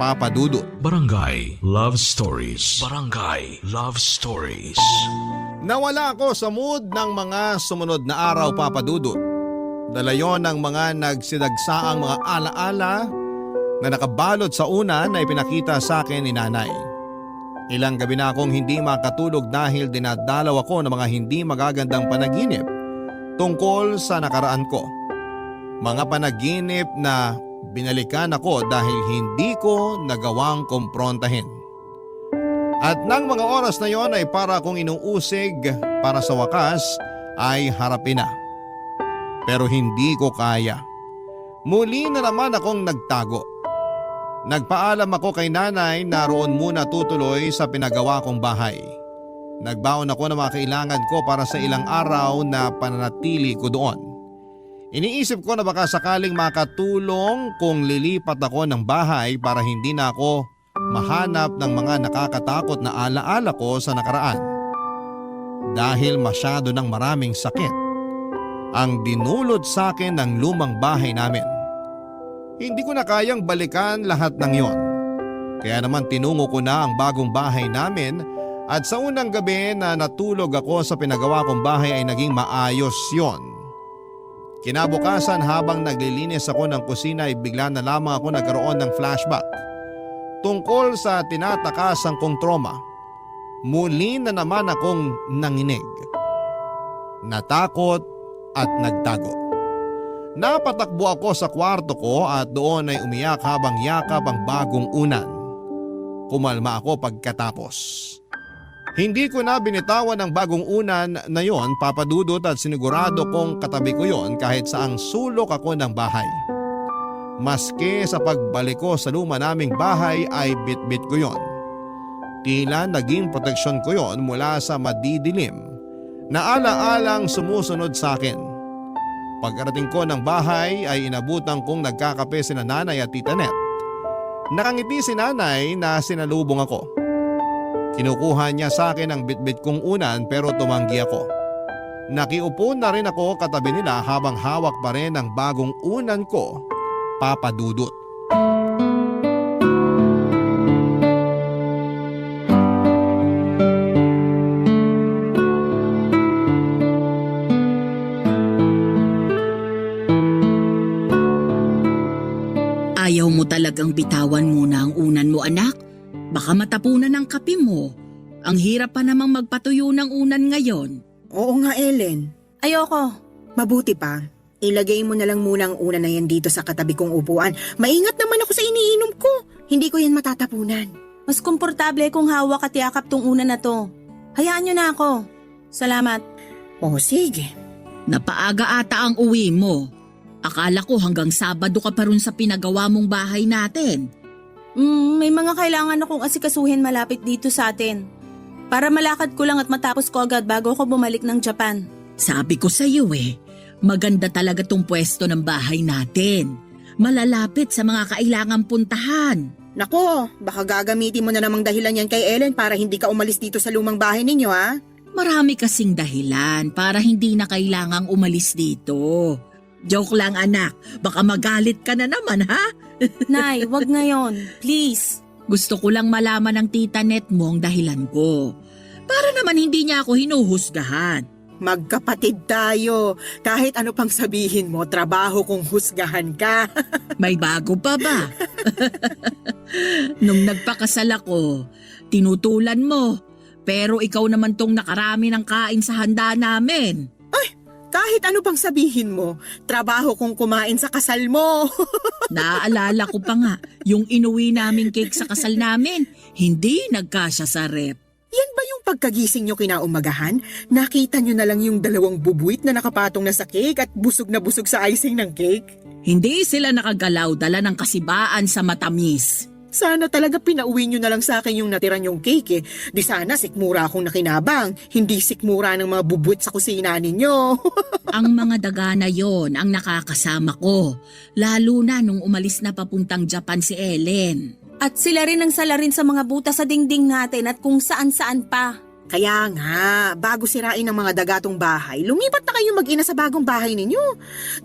Papa Dudut. Barangay Love Stories. Barangay Love Stories. Nawala ako sa mood ng mga sumunod na araw, Papa Dudut. Dala yon ng mga nagsidagsaang mga alaala na nakabalot sa una na ipinakita sa akin ni nanay. Ilang gabi na akong hindi makatulog dahil dinadalaw ako ng mga hindi magagandang panaginip tungkol sa nakaraan ko. Mga panaginip na binalikan ako dahil hindi ko nagawang kumprontahin. At nang mga oras na yon ay para akong inuusig para sa wakas ay harapin na. Pero hindi ko kaya. Muli na naman akong nagtago. Nagpaalam ako kay nanay na roon muna tutuloy sa pinagawa kong bahay. Nagbaon ako ng mga kailangan ko para sa ilang araw na pananatili ko doon. Iniisip ko na baka sakaling makatulong kung lilipat ako ng bahay para hindi na ako mahanap ng mga nakakatakot na alaala ko sa nakaraan. Dahil masyado ng maraming sakit ang dinulot sa akin ng lumang bahay namin. Hindi ko na kayang balikan lahat ng yon. Kaya naman tinungo ko na ang bagong bahay namin at sa unang gabi na natulog ako sa pinagawa kong bahay ay naging maayos yon. Kinabukasan habang naglilinis ako ng kusina ay bigla na lamang ako nagkaroon ng flashback tungkol sa tinatakasang kong trauma. Muli na naman akong nanginig, natakot at nagtago. Napatakbo ako sa kwarto ko at doon ay umiyak habang yakap ang bagong unan. Kumalma ako pagkatapos. Hindi ko na binitawan ang bagong unan na yon, Papa Dudut, at sinigurado kong katabi ko yon kahit saang sulok ako ng bahay. Maski sa pagbalik ko sa luma naming bahay ay bitbit ko yon. Tila naging proteksyon ko yon mula sa madidilim na alaalang sumusunod sa akin. Pagkarating ko ng bahay ay inabutan kong nagkakape sina nanay at Tita Net. Nakangiti si nanay na sinalubong ako. Kinukuha niya sa akin ang bitbit kong unan pero tumanggi ako. Nakiupo na rin ako katabi nila habang hawak pa rin ang bagong unan ko Papa Dudut. Ayaw mo talagang bitawan muna ang unan mo, anak? Baka matapunan ng kape mo. Ang hirap pa namang magpatuyo ng unan ngayon. Oo nga, Ellen. Ayoko. Mabuti pa. Ilagay mo na lang muna ang una na yan dito sa katabi kong upuan. Maingat naman ako sa iniinom ko. Hindi ko yan matatapunan. Mas komportable kung hawak at yakap tong una na to. Hayaan nyo na ako. Salamat. Oh, sige. Napaaga ata ang uwi mo. Akala ko hanggang Sabado ka pa rin sa pinagawa mong bahay natin. May mga kailangan akong asikasuhin malapit dito sa atin. Para malakad ko lang at matapos ko agad bago ako bumalik ng Japan. Sabi ko sa iyo maganda talaga tong pwesto ng bahay natin. Malalapit sa mga kailangang puntahan. Nako, baka gagamitin mo na namang dahilan yan kay Ellen para hindi ka umalis dito sa lumang bahay ninyo, ha? Marami kasing dahilan para hindi na kailangang umalis dito. Joke lang, anak. Baka magalit ka na naman, ha? Nay, wag ngayon. Please. Gusto ko lang malaman ng tita Net mo ang dahilan ko. Para naman hindi niya ako hinuhusgahan. Magkapatid tayo. Kahit ano pang sabihin mo, trabaho kung husgahan ka. May bago pa ba? Nung nagpakasal ako, tinutulan mo. Pero ikaw naman tong nakarami ng kain sa handa namin. Kahit ano pang sabihin mo, trabaho kung kumain sa kasal mo. Naaalala ko pa nga, yung inuwi naming cake sa kasal namin, hindi nagkasya sa rep. Yan ba yung pagkagising nyo kinaumagahan? Nakita nyo na lang yung 2 bubuit na nakapatong na sa cake at busog na busog sa icing ng cake? Hindi sila nakagalaw dala ng kasibaan sa matamis. Sana talaga pinauwi nyo na lang sa akin yung natira nyong cake eh. Di sana sikmura akong nakinabang, hindi sikmura ng mga bubuit sa kusina ninyo. Ang mga daga na yon ang nakakasama ko, lalo na nung umalis na papuntang Japan si Ellen. At sila rin ang salarin sa mga butas sa dingding natin at kung saan-saan pa. Kaya nga, bago sirain ang mga dagatong bahay, lumipat na kayo mag-ina sa bagong bahay ninyo.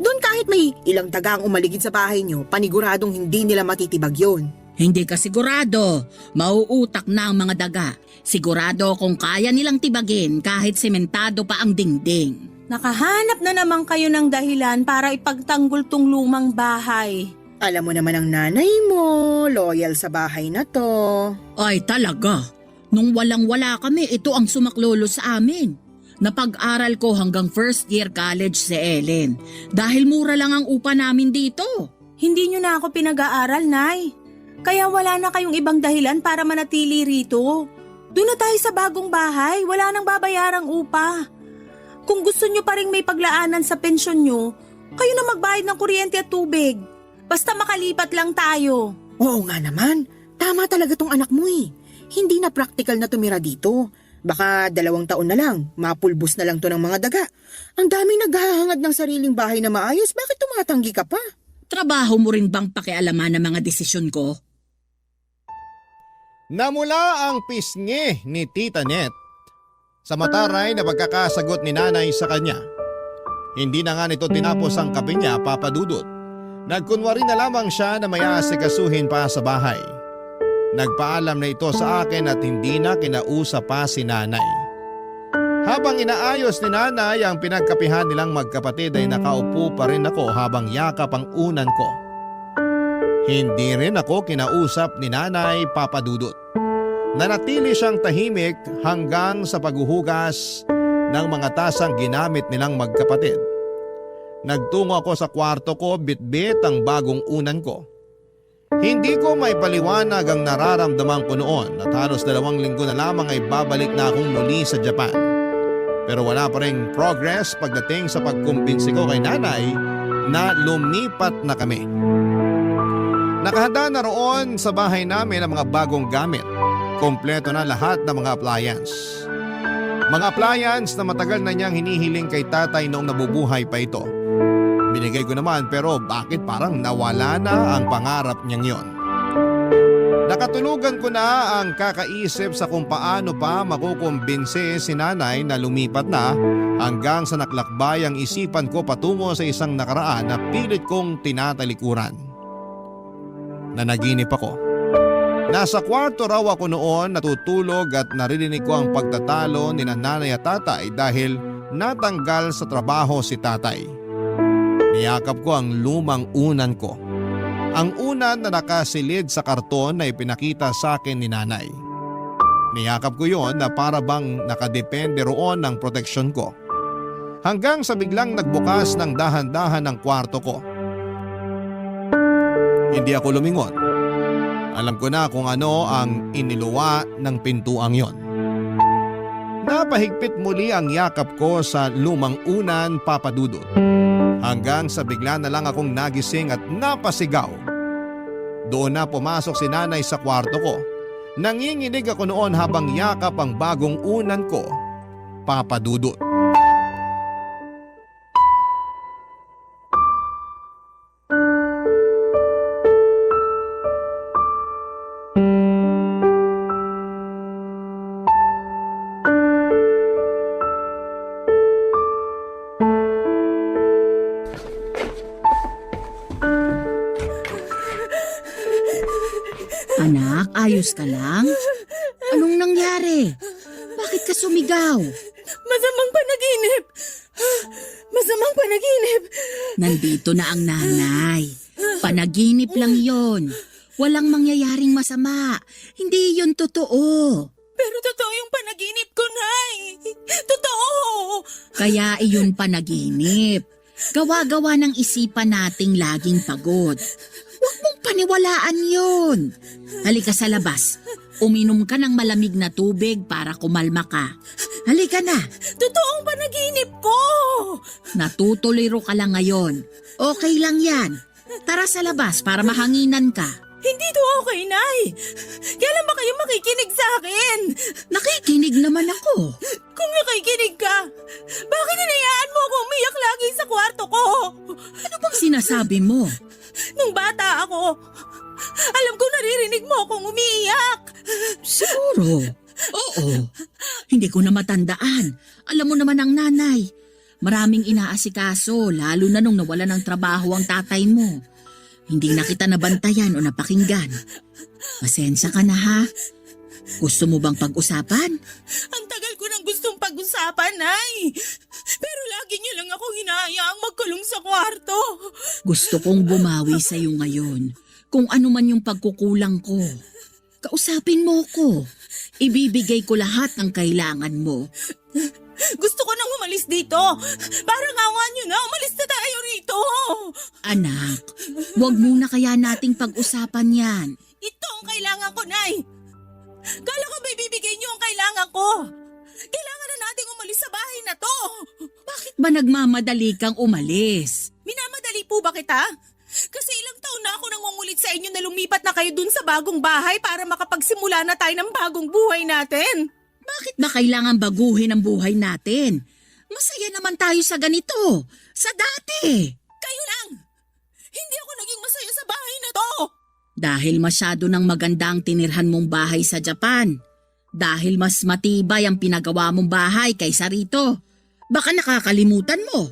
Doon kahit may ilang daga ang umaligid sa bahay nyo, paniguradong hindi nila matitibag yon. Hindi ka sigurado, mauutak na ang mga daga. Sigurado kung kaya nilang tibagin kahit sementado pa ang dingding. Nakahanap na naman kayo ng dahilan para ipagtanggol tong lumang bahay. Alam mo naman ang nanay mo, loyal sa bahay na to. Ay talaga, nung walang-wala kami, ito ang sumaklolo sa amin. Napag-aral ko hanggang first year college si Ellen dahil mura lang ang upa namin dito. Hindi nyo na ako pinag-aaral, Nay. Kaya wala na kayong ibang dahilan para manatili rito. Doon na tayo sa bagong bahay, wala nang babayarang upa. Kung gusto nyo pa rin may paglaanan sa pensyon nyo, kayo na magbayad ng kuryente at tubig. Basta makalipat lang tayo. Oo nga naman, tama talaga tong anak mo eh. Hindi na practical na tumira dito. Baka 2 taon na lang, mapulbos na lang to ng mga daga. Ang daming naghahangad ng sariling bahay na maayos, bakit tumatanggi ka pa? Trabaho mo rin bang pakialaman ng mga desisyon ko? Namula ang pisngi ni Tita Net sa mataray na pagkakasagot ni nanay sa kanya. Hindi na nga nito tinapos ang kape niya, Papa Dudut. Nagkunwari na lamang siya na may aasikasuhin pa sa bahay. Nagpaalam na ito sa akin at hindi na kinausap pa si nanay. Habang inaayos ni nanay ang pinagkapihan nilang magkapatid ay nakaupo pa rin ako habang yakap ang unan ko. Hindi rin ako kinausap ni nanay, Papa Dudut. Nanatili siyang tahimik hanggang sa paghuhugas ng mga tasang ginamit nilang magkapatid. Nagtungo ako sa kwarto ko, bitbit ang bagong unan ko. Hindi ko may paliwanag ang nararamdaman ko noon at halos 2 linggo na lamang ay babalik na akong muli sa Japan. Pero wala pa ring progress pagdating sa pagkumbinsi ko kay nanay na lumipat na kami. Nakahanda na roon sa bahay namin ang mga bagong gamit. Kompleto na lahat ng mga appliance. Mga appliance na matagal na niyang hinihiling kay tatay noong nabubuhay pa ito. Binigay ko naman pero bakit parang nawala na ang pangarap niyang yon. Nakatulugan ko na ang kakaisip sa kung paano pa makukumbinsi si nanay na lumipat na hanggang sa naklakbay ang isipan ko patungo sa isang nakaraan na pilit kong tinatalikuran. Nanaginip ako. Nasa kwarto raw ako noon natutulog at naririnig ko ang pagtatalo ni nanay at tatay dahil natanggal sa trabaho si tatay. Niyakap ko ang lumang unan ko. Ang unan na nakasilid sa karton na ipinakita sa akin ni nanay. Niyakap ko yon na para bang nakadepende roon ng proteksyon ko. Hanggang sa biglang nagbukas ng dahan-dahan ng kwarto ko. Hindi ako lumingon. Alam ko na kung ano ang iniluwa ng pintuang yon. Napahigpit muli ang yakap ko sa lumang unan, Papa Dudut. Hanggang sa bigla na lang akong nagising at napasigaw. Doon na pumasok si nanay sa kwarto ko. Nanginginig ako noon habang yakap ang bagong unan ko, Papa Dudut. Anak, ayos ka lang? Anong nangyari? Bakit ka sumigaw? Masamang panaginip! Masamang panaginip! Nandito na ang nanay. Panaginip lang yon. Walang mangyayaring masama. Hindi yon totoo. Pero totoo yung panaginip ko, Nay! Totoo! Kaya iyon panaginip. Gawa-gawa ng isipan nating laging pagod. Huwag mong paniwalaan yun. Halika sa labas. Uminom ka ng malamig na tubig para kumalma ka. Halika na. Totoong panaginip ko! Natutuliro ka lang ngayon. Okay lang yan. Tara sa labas para mahanginan ka. Hindi to okay, Nay! Kailan ba kayo makikinig sa akin? Nakikinig naman ako. Kung nakikinig ka, bakit hinayaan mo ako umiyak lagi sa kwarto ko? Ano bang sinasabi mo? Nung bata ako, alam ko naririnig mo akong umiiyak. Siguro. Oo. Hindi ko na matandaan. Alam mo naman ang nanay. Maraming inaasikaso, lalo na nung nawala ng trabaho ang tatay mo. Hindi na kita nabantayan o napakinggan. Pasensya ka na ha. Gusto mo bang pag-usapan? Ang tagal ko nang gustong pag-usapan, Nay. Pero lagi niyo lang ako hinahayaang magkulong sa kwarto. Gusto kong bumawi sa iyo ngayon. Kung ano man yung pagkukulang ko. Kausapin mo ko. Ibibigay ko lahat ng kailangan mo. Gusto ko nang umalis dito. Parang awa niyo na, umalis na tayo rito. Anak, wag muna kaya nating pag-usapan yan. Ito ang kailangan ko, Nay. Kala ko ba ibibigay niyo ang kailangan ko? Kailangan na nating umalis sa bahay na to. Bakit ba nagmamadali kang umalis? Minamadali po ba kita? Kasi ilang taon na ako nangungulit sa inyo na lumipat na kayo dun sa bagong bahay para makapagsimula na tayo ng bagong buhay natin. Bakit ba kailangan baguhin ang buhay natin? Masaya naman tayo sa ganito. Sa dati. Kayo lang! Hindi ako naging masaya sa bahay na to! Dahil masyado ng maganda ang tinirhan mong bahay sa Japan. Dahil mas matibay ang pinagawa mong bahay kaysa rito. Baka nakakalimutan mo.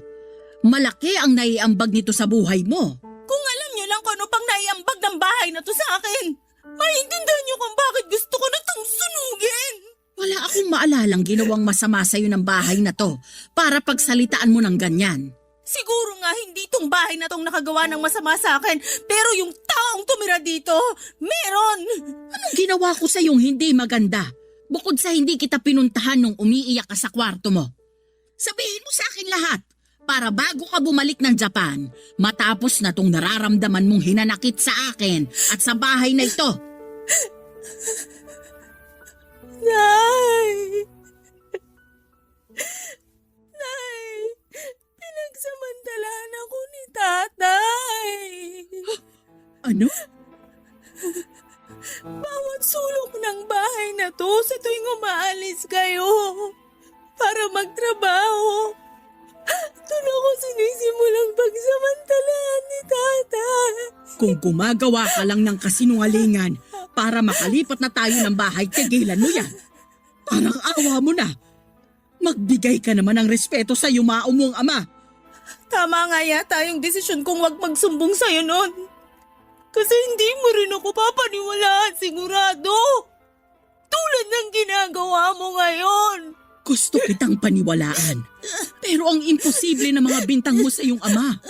Malaki ang naiambag nito sa buhay mo. Kung alam niyo lang kung ano pang naiambag ng bahay na to sa akin, maiintindihan niyo kung bakit gusto ko na itong sunugin. Wala akong maalalang ginawang masama sa'yo ng bahay na to para pagsalitaan mo ng ganyan. Siguro nga hindi itong bahay na tong nakagawa ng masama sa akin, pero yung taong tumira dito, meron! Anong ginawa ko sa'yong hindi maganda? Bukod sa hindi kita pinuntahan nung umiiyak ka sa kwarto mo. Sabihin mo sa akin lahat para bago ka bumalik ng Japan, matapos na tong nararamdaman mong hinanakit sa akin at sa bahay na ito. Nay! Nay! Pinagsamantalahan ako ni tatay! Ano? Bawat sulok ng bahay na to sa tuwing umaalis kayo para magtrabaho. Doon ako sinisimulang pagsamantalahan ni tatay. Kung gumagawa ka lang ng kasinungalingan para makalipat na tayo ng bahay, tigilan mo yan. Parang awa mo na. Magbigay ka naman ng respeto sa yumao mong ama. Tama nga yata yung desisyon kong wag magsumbong sa'yo noon. Kasi hindi mo rin ako papaniwalaan sigurado. Tulad ng ginagawa mo ngayon. Gusto kitang paniwalaan. Pero ang imposible na mga bintang mo sa iyong ama.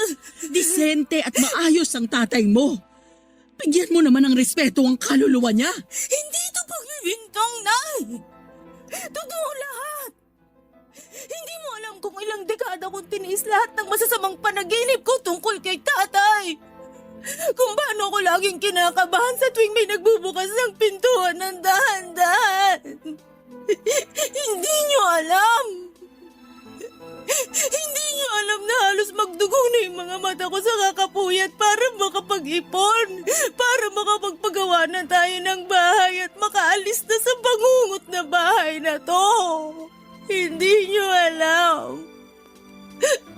Disente at maayos ang tatay mo. Bigyan mo naman ng respeto ang kaluluwa niya. Hindi ito pagbibintang, Nay. Totoo lahat. Hindi mo alam kung ilang dekada kong tiniis lahat ng masasamang panaginip ko tungkol kay tatay. Kung paano ko laging kinakabahan sa tuwing may nagbubukas ng pintuan ng dahan-dahan. Hindi niyo alam. Hindi niyo alam na halos magdugo na yung mga mata ko sa kakapuyat para makapag-ipon. Para makapagpagawa na tayo ng bahay at makaalis na sa bangungot na bahay na to. Hindi niyo alam.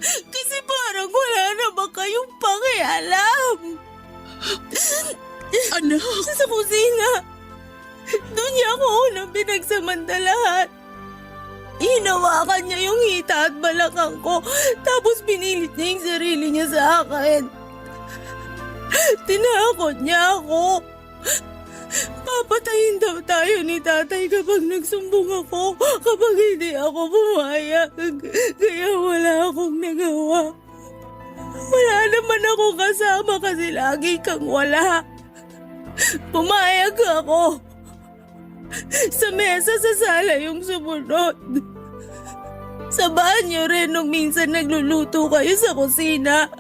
Kasi parang wala na ba kayong pakialam? Anak! Sa kusina. Doon niya ako unang pinagsamantalahan. Hinawakan niya yung hita at balakang ko, tapos pinilit niya yung sarili niya sa akin. Tinakot niya ako. Papatayin daw tayo ni tatay kapag nagsumbong ako, kapag hindi ako pumayag. Kaya wala akong nagawa. Wala naman ako kasama kasi lagi kang wala. Pumayag ako. Sa mesa sa sala yung sumunod. Sa banyo rin nung minsan nagluluto kayo sa kusina.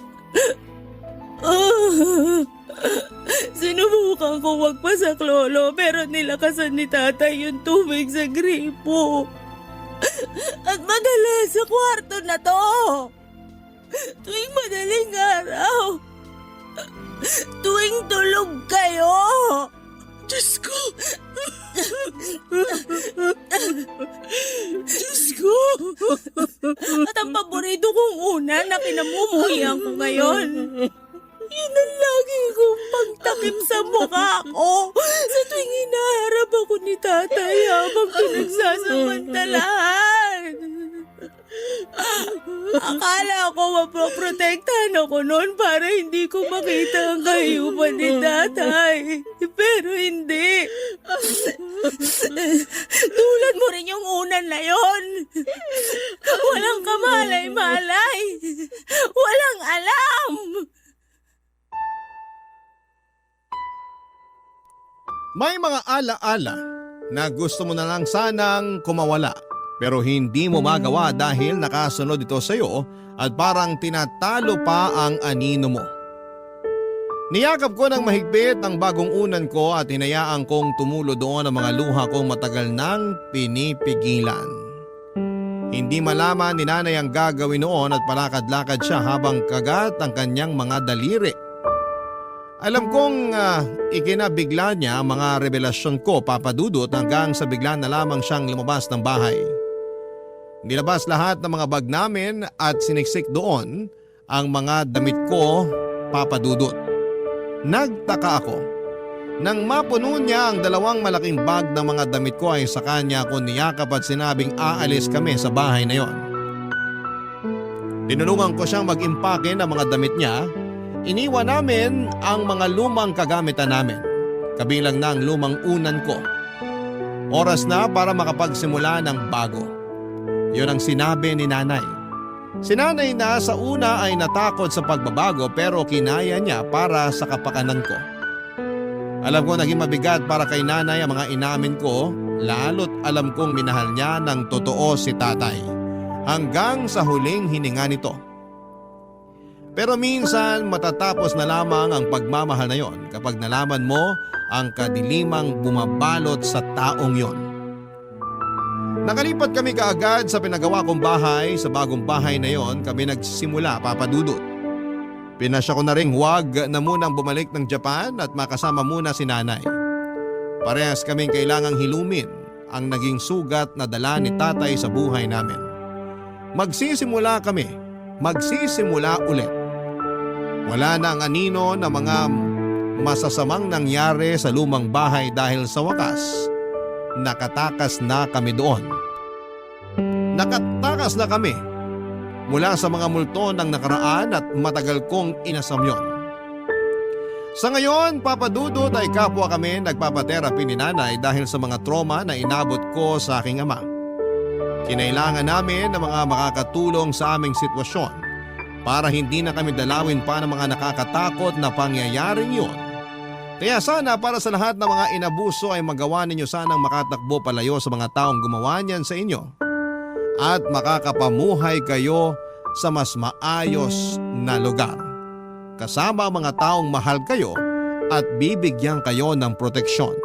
Sinubukan ko magpasak lolo pero nilakasan ni tatay yung tubig sa gripo. At madalas sa kwarto na to. Tuwing madaling araw. Tuwing tulog kayo. Diyos ko! Diyos ko! At ang paborito kong una na kinamumuhian ko ngayon. Yun ang lagi kong pagtakip sa mukha ko sa tuwing hinaharap ako ni tatay habang pinagsasamantalahan. Akala ko mapoprotektahan ako noon para hindi ko makita ang kahiyupan ni tatay. Pero hindi. Tulad mo rin yung unan na yon. Walang kamalay-malay. Walang alam. May mga alaala na gusto mo na lang sanang kumawala pero hindi mo magawa dahil nakasunod ito sa iyo at parang tinatalo pa ang anino mo. Niyakap ko ng mahigpit ang bagong unan ko at hinayaan kong tumulo doon ang mga luha kong matagal nang pinipigilan. Hindi malaman ni nanay ang gagawin noon at palakad-lakad siya habang kagat ang kanyang mga daliri. Alam kong ikinabigla niya ang mga revelasyon ko, Papa Dudut, hanggang sa bigla na lamang siyang lumabas ng bahay. Nilabas lahat ng mga bag namin at siniksik doon ang mga damit ko, Papa Dudut. Nagtaka ako. Nang mapuno niya ang dalawang malaking bag ng mga damit ko ay sa kanya ako niyakap at sinabing aalis kami sa bahay na yon. Tinulungan ko siyang mag-impake ng mga damit niya. Iniwan namin ang mga lumang kagamitan namin, kabilang na ang lumang unan ko. Oras na para makapagsimula ng bago. Yun ang sinabi ni nanay. Si nanay na sa una ay natakot sa pagbabago pero kinaya niya para sa kapakanan ko. Alam ko naging mabigat para kay nanay ang mga inamin ko, lalo't alam kong minahal niya ng totoo si tatay hanggang sa huling hininga nito. Pero minsan matatapos na lamang ang pagmamahal na yon kapag nalaman mo ang kadilimang bumabalot sa taong yon. Nakalipat kami kaagad sa pinagawa kong bahay. Sa bagong bahay na yon kami nagsimula, Papa Dudut. Pinasya ko na rin huwag na munang bumalik ng Japan at makasama muna si nanay. Parehas kaming kailangang hilumin ang naging sugat na dala ni tatay sa buhay namin. Magsisimula kami, magsisimula ulit. Wala na ang anino na mga masasamang nangyari sa lumang bahay dahil sa wakas, nakatakas na kami doon. Nakatakas na kami mula sa mga multo ng nakaraan at matagal kong inasam yon. Sa ngayon, Papa Dudut, ay kapwa kami nagpapaterapi ni nanay dahil sa mga trauma na inabot ko sa aking ama. Kinailangan namin ng mga makakatulong sa aming sitwasyon para hindi na kami dalawin pa ng mga nakakatakot na pangyayaring yun. Kaya sana para sa lahat ng mga inabuso ay magawa ninyo sanang makatakbo palayo sa mga taong gumawa niyan sa inyo at makakapamuhay kayo sa mas maayos na lugar. Kasama ang mga taong mahal kayo at bibigyan kayo ng proteksyon.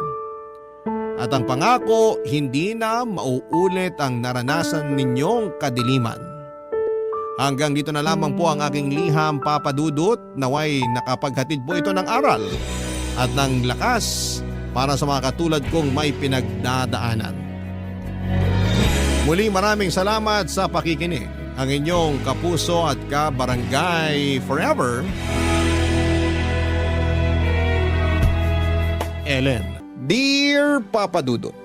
At ang pangako, hindi na mauulit ang naranasan ninyong kadiliman. Hanggang dito na lamang po ang aking liham, Papa Dudut. Naway nakapaghatid po ito ng aral at ng lakas para sa mga katulad kong may pinagdadaanan. Muli maraming salamat sa pakikinig. Ang inyong kapuso at kabarangay forever, Ellen. Dear Papa Dudut,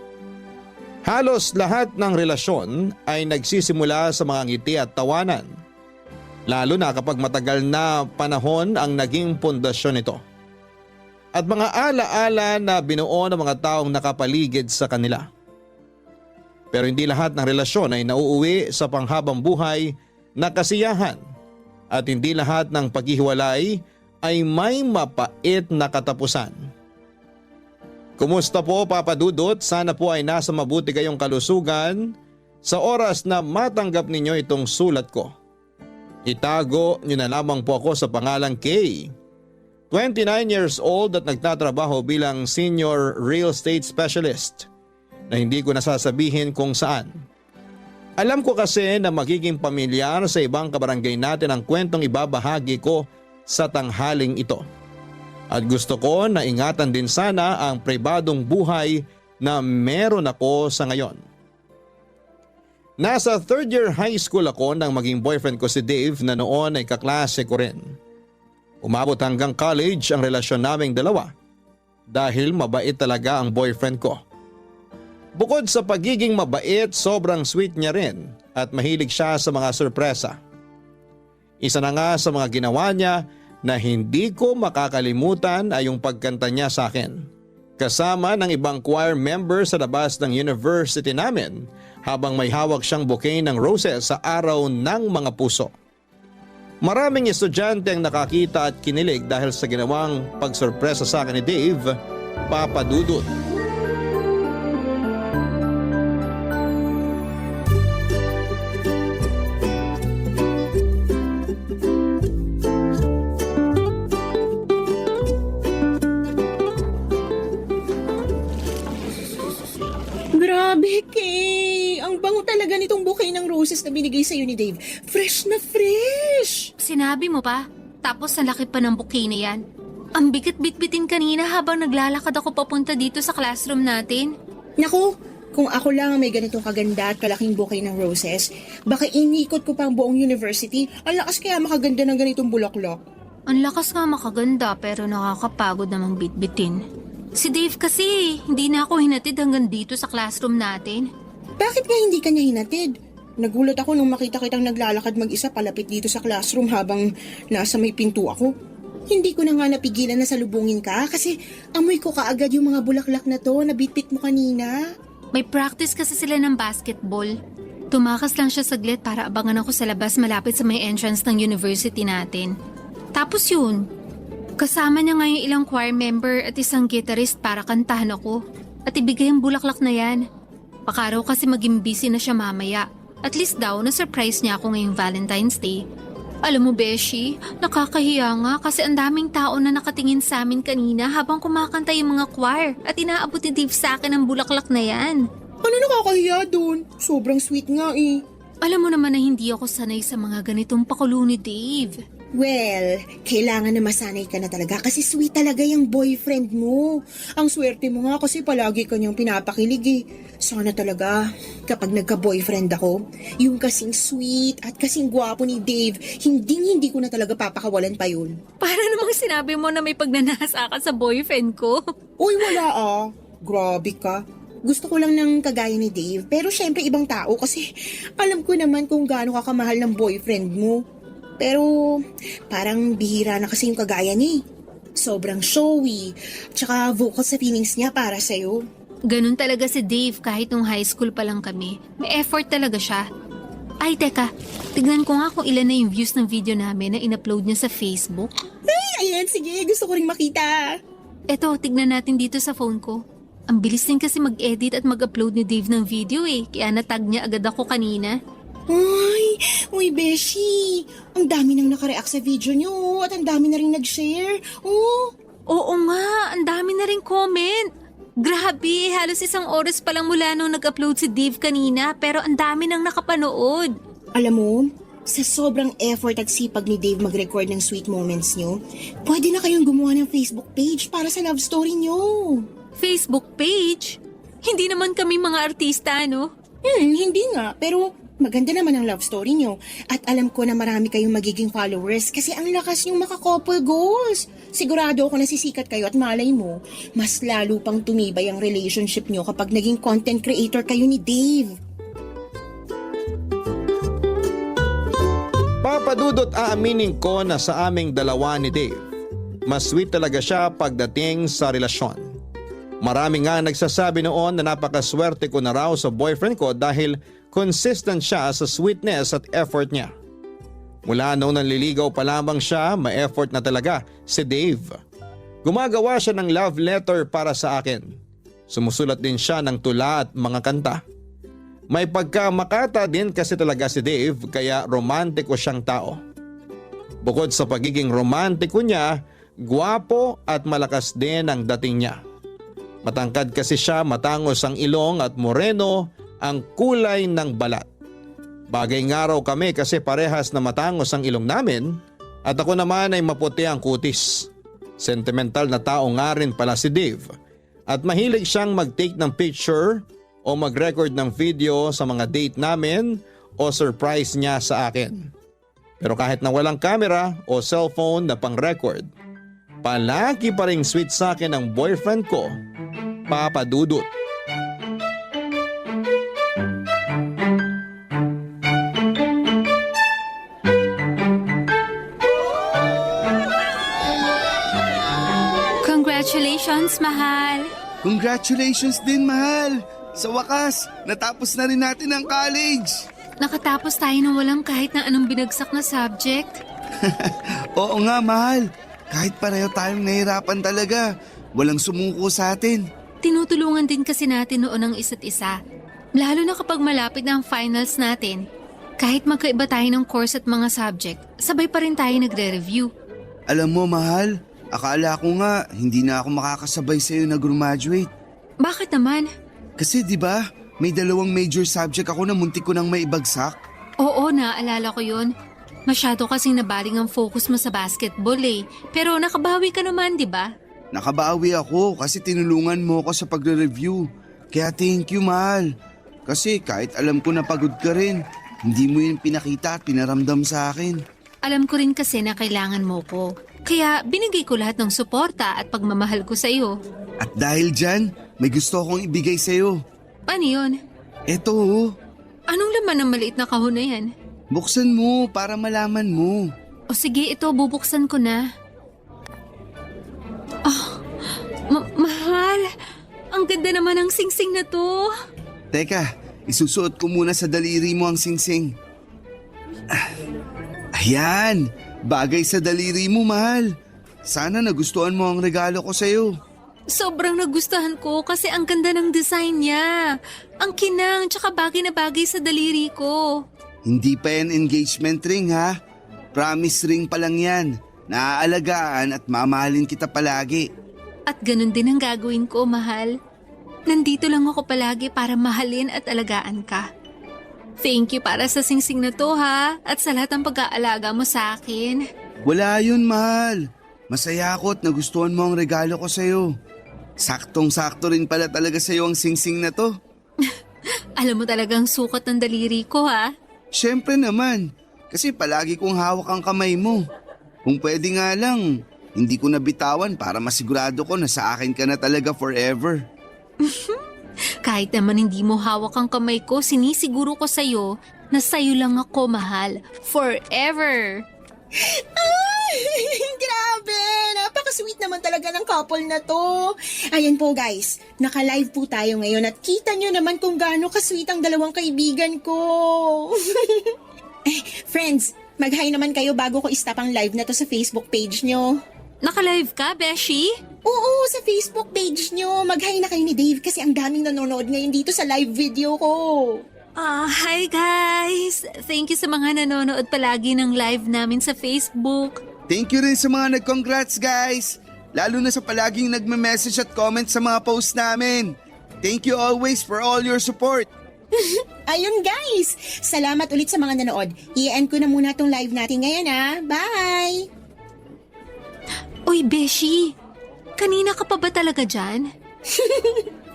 halos lahat ng relasyon ay nagsisimula sa mga ngiti at tawanan. Lalo na kapag matagal na panahon ang naging pundasyon nito. At mga alaala na binuo ng mga taong nakapaligid sa kanila. Pero hindi lahat ng relasyon ay nauuwi sa panghabang buhay na kasiyahan. At hindi lahat ng paghihiwalay ay may mapait na katapusan. Kumusta po, Papa Dudut? Sana po ay nasa mabuti kayong kalusugan sa oras na matanggap ninyo itong sulat ko. Itago niyo na lamang po ako sa pangalang Kay. 29 years old at nagtatrabaho bilang senior real estate specialist na hindi ko nasasabihin kung saan. Alam ko kasi na magiging pamilyar sa ibang kabarangay natin ang kwentong ibabahagi ko sa tanghaling ito. At gusto ko na ingatan din sana ang pribadong buhay na meron ako sa ngayon. Nasa third year high school ako nang maging boyfriend ko si Dave na noon ay kaklase ko rin. Umabot hanggang college ang relasyon naming dalawa dahil mabait talaga ang boyfriend ko. Bukod sa pagiging mabait, sobrang sweet niya rin at mahilig siya sa mga sorpresa. Isa na nga sa mga ginawa niya na hindi ko makakalimutan ay yung pagkanta niya sa akin. Kasama ng ibang choir member sa labas ng university namin habang may hawak siyang bouquet ng roses sa araw ng mga puso. Maraming estudyante ang nakakita at kinilig dahil sa ginawang pagsorpresa sa akin ni Dave, Papa Dudut. Grabe, Kay! Ang bango talaga nitong bouquet ng roses na binigay sa'yo ni Dave. Fresh na fresh! Sinabi mo pa? Tapos ang laki pa ng bouquet na yan. Ang bigat bitbitin kanina habang naglalakad ako papunta dito sa classroom natin. Naku, kung ako lang ang may ganitong kaganda at kalaking bouquet ng roses, baka inikot ko pa ang buong university. Ang lakas kaya makaganda ng ganitong bulaklak. Ang lakas nga makaganda pero nakakapagod namang bitbitin. Si Dave kasi, hindi na ako hinatid hanggang dito sa classroom natin. Bakit nga hindi ka niya hinatid? Nagulat ako nung makita kitang naglalakad mag-isa palapit dito sa classroom habang nasa may pinto ako. Hindi ko na nga napigilan na salubungin ka kasi amoy ko kaagad yung mga bulaklak na to na bitbit mo kanina. May practice kasi sila ng basketball. Tumakas lang siya saglit para abangan ako sa labas malapit sa may entrance ng university natin. Tapos yun, kasama niya nga yung ilang choir member at isang guitarist para kantahan ako. At ibigay ang bulaklak na yan. Baka raw kasi maging busy na siya mamaya. At least daw, na-surprise niya ako ngayong Valentine's Day. Alam mo, Beshi, nakakahiya nga kasi ang daming tao na nakatingin sa amin kanina habang kumakanta yung mga choir at inaabot ni Dave sa akin ang bulaklak na yan. Ano nakakahiya dun? Sobrang sweet nga eh. Alam mo naman na hindi ako sanay sa mga ganitong pakulo ni Dave. Well, kailangan na masanay ka na talaga kasi sweet talaga yung boyfriend mo. Ang swerte mo nga kasi palagi kanyang pinapakilig eh. Sana talaga, kapag nagka-boyfriend ako, yung kasing sweet at kasing gwapo ni Dave, hindi ko na talaga papakawalan pa yun. Para namang sinabi mo na may pagnanasa ka sa boyfriend ko. Uy, wala ah. Grabe ka. Gusto ko lang ng kagaya ni Dave, pero syempre ibang tao kasi alam ko naman kung gaano ka kamahal ng boyfriend mo. Pero parang bihira na kasi yung kagaya niya. Sobrang showy. Tsaka vocal sa feelings niya para sa'yo. Ganun talaga si Dave kahit nung high school pa lang kami. May effort talaga siya. Ay, teka. Tignan ko nga kung ilan na yung views ng video namin na in-upload niya sa Facebook. Ayan, sige. Gusto ko ring makita. Eto, tignan natin dito sa phone ko. Ang bilis din kasi mag-edit at mag-upload ni Dave ng video eh. Kaya natag niya agad ako kanina. Uy, Beshi. Ang dami nang nakareact sa video niyo at ang dami na rin nag-share. Oh, Oo nga, ang dami na rin comment. Grabe, halos 1 oras pa lang mula nung nag-upload si Dave kanina pero ang dami nang nakapanood. alam mo, sa sobrang effort at sipag ni Dave mag-record ng sweet moments niyo, pwede na kayong gumawa ng Facebook page para sa love story niyo. Facebook page? Hindi naman kami mga artista, no? Hindi nga, pero maganda naman ang love story niyo. At alam ko na marami kayong magiging followers kasi ang lakas niyong maka-couple goals. Sigurado ako na sisikat kayo at malay mo, mas lalo pang tumibay ang relationship niyo kapag naging content creator kayo ni Dave. Papadudot aaminin ko na sa aming dalawa ni Dave, mas sweet talaga siya pagdating sa relasyon. Marami nga nagsasabi noon na napakaswerte ko na raw sa boyfriend ko dahil consistent siya sa sweetness at effort niya. Mula noong nanliligaw pa lamang siya, ma-effort na talaga si Dave. Gumagawa siya ng love letter para sa akin. Sumusulat din siya ng tula at mga kanta. May pagkamakata din kasi talaga si Dave kaya romantiko siyang tao. Bukod sa pagiging romantiko niya, gwapo at malakas din ang dating niya. Matangkad kasi siya, matangos ang ilong at moreno ang kulay ng balat. Bagay nga raw kami kasi parehas na matangos ang ilong namin at ako naman ay maputi ang kutis. Sentimental na tao nga rin pala si Dave at mahilig siyang mag-take ng picture o mag-record ng video sa mga date namin o surprise niya sa akin. Pero kahit na walang camera o cellphone na pang-record, palagi pa ring sweet sa akin ang boyfriend ko, Papa Dudut. Congratulations, mahal! Congratulations din, mahal! Sa wakas, natapos na rin natin ang college! Nakatapos tayo ng walang kahit na anong binagsak na subject. Oo nga, mahal. Kahit pareho tayong nahirapan talaga, walang sumuko sa atin. Tinutulungan din kasi natin noon ang isa't isa. Lalo na kapag malapit na ang finals natin. Kahit magkaiba tayo ng course at mga subject, sabay pa rin tayo nagre-review. Alam mo, mahal, akala ko nga hindi na ako makakasabay sa'yo na graduate. Bakit naman? Kasi di ba, may 2 major subject ako na muntik ko nang maibagsak. Oo, naalala ko yun. Masyado kasing nabaling ang focus mo sa basketball eh. Pero nakabawi ka naman, di ba? Nakabawi ako kasi tinulungan mo ako sa pagre-review. Kaya thank you, mahal. Kasi kahit alam ko na pagod ka rin, hindi mo yun pinakita at pinaramdam sa akin. Alam ko rin kasi na kailangan mo ko. Kaya binigay ko lahat ng suporta at pagmamahal ko sa iyo. At dahil dyan, may gusto akong ibigay sa'yo. Ano yun? Eto, oh. Anong laman ng maliit na kahon na yan? Buksan mo para malaman mo. O sige, ito bubuksan ko na. Mahal, ang ganda naman ng singsing na to. Teka, isusuot ko muna sa daliri mo ang singsing. Ayan, bagay sa daliri mo, mahal. Sana nagustuhan mo ang regalo ko sa'yo. Sobrang nagustuhan ko kasi ang ganda ng design niya. Ang kinang, tsaka bagay na bagay sa daliri ko. Hindi pa yan engagement ring, ha? Promise ring pa lang yan. Naaalagaan at mamahalin kita palagi. At ganun din ang gagawin ko, mahal. Nandito lang ako palagi para mahalin at alagaan ka. Thank you para sa singsing na to, ha? At sa lahat ng pag-aalaga mo sa akin. Wala yun, mahal. Masaya ako at nagustuhan mo ang regalo ko sa'yo. Saktong-sakto rin pala talaga sa'yo ang singsing na to. Alam mo talagang sukat ng daliri ko, ha? Siyempre naman, kasi palagi kong hawak ang kamay mo. Kung pwede nga lang, hindi ko nabitawan para masigurado ko na sa akin ka na talaga forever. Kahit naman hindi mo hawak ang kamay ko, sinisiguro ko sa'yo na sa'yo lang ako, mahal. Forever! Ay, grabe! Napaka-sweet naman talaga ng couple na to. Ayan po guys, naka-live po tayo ngayon at kita nyo naman kung gaano kasweet ang dalawang kaibigan ko. Friends, mag-hi naman kayo bago ko i-stop ang live na to sa Facebook page nyo. Naka-live ka, Beshi? Oo, sa Facebook page nyo. Mag-hi na kayo ni Dave kasi ang daming nanonood ngayon dito sa live video ko. Hi guys! Thank you sa mga nanonood palagi ng live namin sa Facebook. Thank you rin sa mga nag-congrats guys. Lalo na sa palaging nagme-message at comment sa mga posts namin. Thank you always for all your support. Ayun guys, salamat ulit sa mga nanood. I-end ko na muna tong live natin ngayon Bye! Uy, Beshi! Kanina ka pa ba talaga dyan?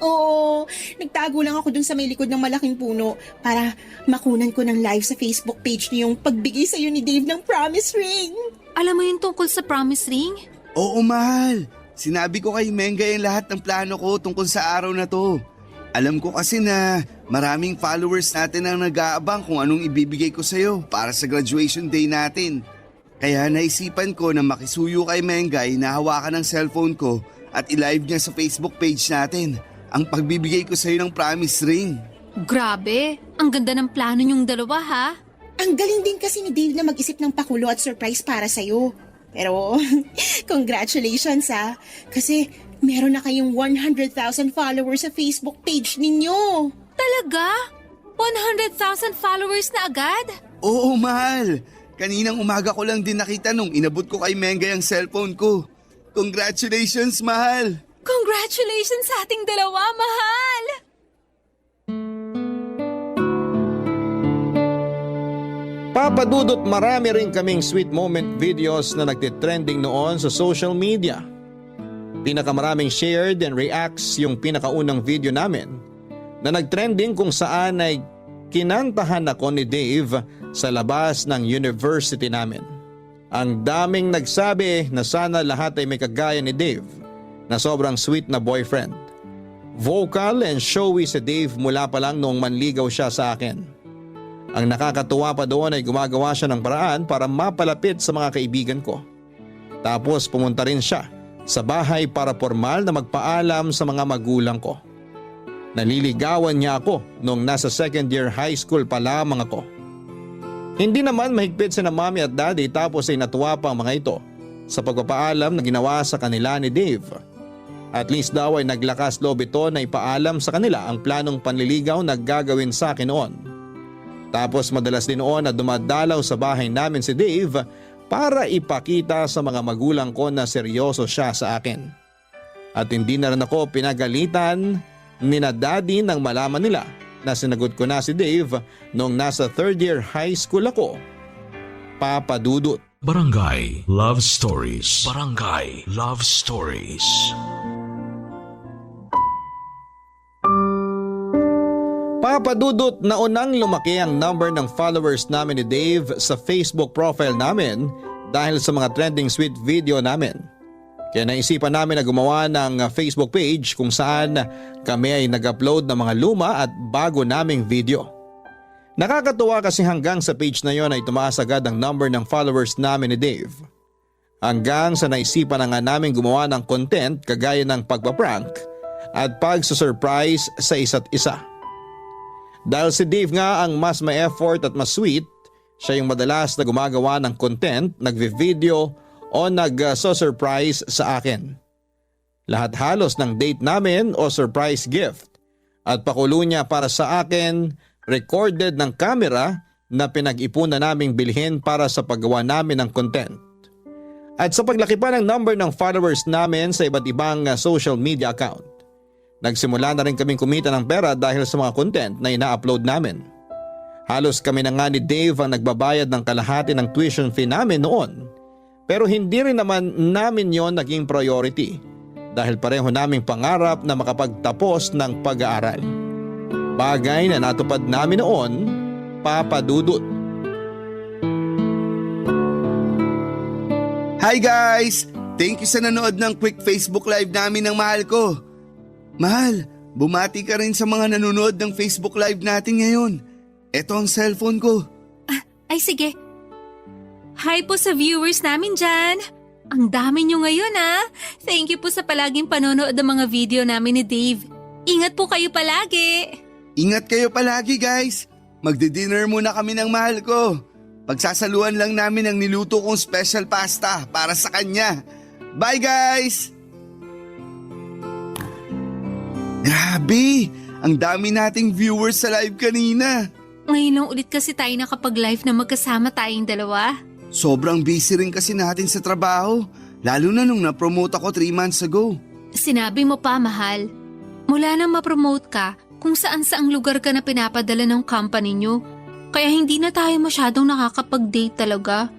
Oo, nagtago lang ako dun sa may likod ng malaking puno para makunan ko ng live sa Facebook page niyo yung pagbigay sa'yo ni Dave ng promise ring. Alam mo yung tungkol sa promise ring? Oo, mahal. Sinabi ko kay Menga yung lahat ng plano ko tungkol sa araw na to. Alam ko kasi na maraming followers natin ang nag-aabang kung anong ibibigay ko sa'yo para sa graduation day natin. Kaya naisipan ko na makisuyo kay Mengay na hawakan ng cellphone ko at i-live niya sa Facebook page natin ang pagbibigay ko sa'yo ng promise ring. Grabe! Ang ganda ng plano niyong dalawa, ha? Ang galing din kasi ni Dave na mag-isip ng pakulo at surprise para sa'yo. Pero, congratulations kasi meron na kayong 100,000 followers sa Facebook page ninyo. Talaga? 100,000 followers na agad? Oo, mahal. Kaninang umaga ko lang din nakita nung inabot ko kay Mengay ang cellphone ko. Congratulations, mahal! Congratulations sa ating dalawa, mahal! Papadudot marami rin kaming sweet moment videos na nagtitrending noon sa social media. Pinakamaraming shared and reacts yung pinakaunang video namin na nagtrending kung saan ay kinantahan ako ni Dave sa labas ng university namin. Ang daming nagsabi na sana lahat ay may kagaya ni Dave na sobrang sweet na boyfriend. Vocal and showy si Dave mula pa lang noong manligaw siya sa akin. Ang nakakatuwa pa doon ay gumagawa siya ng paraan para mapalapit sa mga kaibigan ko. Tapos pumunta rin siya sa bahay para formal na magpaalam sa mga magulang ko. Naliligawan niya ako noong nasa second year high school pa lamang ako. Hindi naman mahigpit sina mommy at daddy tapos ay natuwa pa ang mga ito sa pagpapaalam na ginawa sa kanila ni Dave. At least daw ay naglakas loob ito na ipaalam sa kanila ang planong panliligaw na gagawin sa akin noon. Tapos madalas din noon na dumadalaw sa bahay namin si Dave para ipakita sa mga magulang ko na seryoso siya sa akin. At hindi na rin ako pinagalitan ni na daddy nang malaman nila na sinagot ko na si Dave noong nasa third year high school ako. Papadudot. Barangay Love Stories. Barangay Love Stories. Papadudot na unang lumaki ang number ng followers namin ni Dave sa Facebook profile namin dahil sa mga trending sweet video namin. Kaya naisipan namin na gumawa ng Facebook page kung saan kami ay nag-upload ng mga luma at bago naming video. Nakakatuwa kasi hanggang sa page na yon ay tumaas agad ang number ng followers namin ni Dave. Hanggang sa naisipan na nga namin gumawa ng content kagaya ng pagpaprank at pagsusurprise sa isa't isa. Dahil si Dave nga ang mas may effort at mas sweet, siya yung madalas na gumagawa ng content, nagvi-video o nag-surprise sa akin. Lahat halos ng date namin o surprise gift at pakulo niya para sa akin, recorded ng camera na pinag-ipunan naming bilhin para sa paggawa namin ng content. At sa paglaki pa ng number ng followers namin sa iba't ibang social media account, nagsimula na rin kaming kumita ng pera dahil sa mga content na ina-upload namin. Halos kami na nga ni Dave ang nagbabayad ng kalahati ng tuition fee namin noon. Pero hindi rin naman namin yon naging priority dahil pareho naming pangarap na makapagtapos ng pag-aaral. Bagay na natupad namin noon, papadudot. Hi guys! Thank you sa nanood ng quick Facebook live namin ng mahal ko. Mahal, bumati ka rin sa mga nanonood ng Facebook live natin ngayon. Ito ang cellphone ko. Ay sige. Hi po sa viewers namin dyan. Ang dami nyo ngayon Thank you po sa palaging panonood ng mga video namin ni Dave. Ingat po kayo palagi. Ingat kayo palagi guys. Magdi-dinner muna kami ng mahal ko. Pagsasaluhan lang namin ang niluto kong special pasta para sa kanya. Bye guys! Grabe! Ang dami nating viewers sa live kanina. Ngayon lang ulit kasi tayo nakapag-live na magkasama tayong dalawa. Sobrang busy rin kasi natin sa trabaho. Lalo na nung na-promote ako 3 months ago. Sinabi mo pa, mahal. Mula nang ma-promote ka, kung saan-saang lugar ka na pinapadala ng company nyo. Kaya hindi na tayo masyadong nakakapag-date talaga.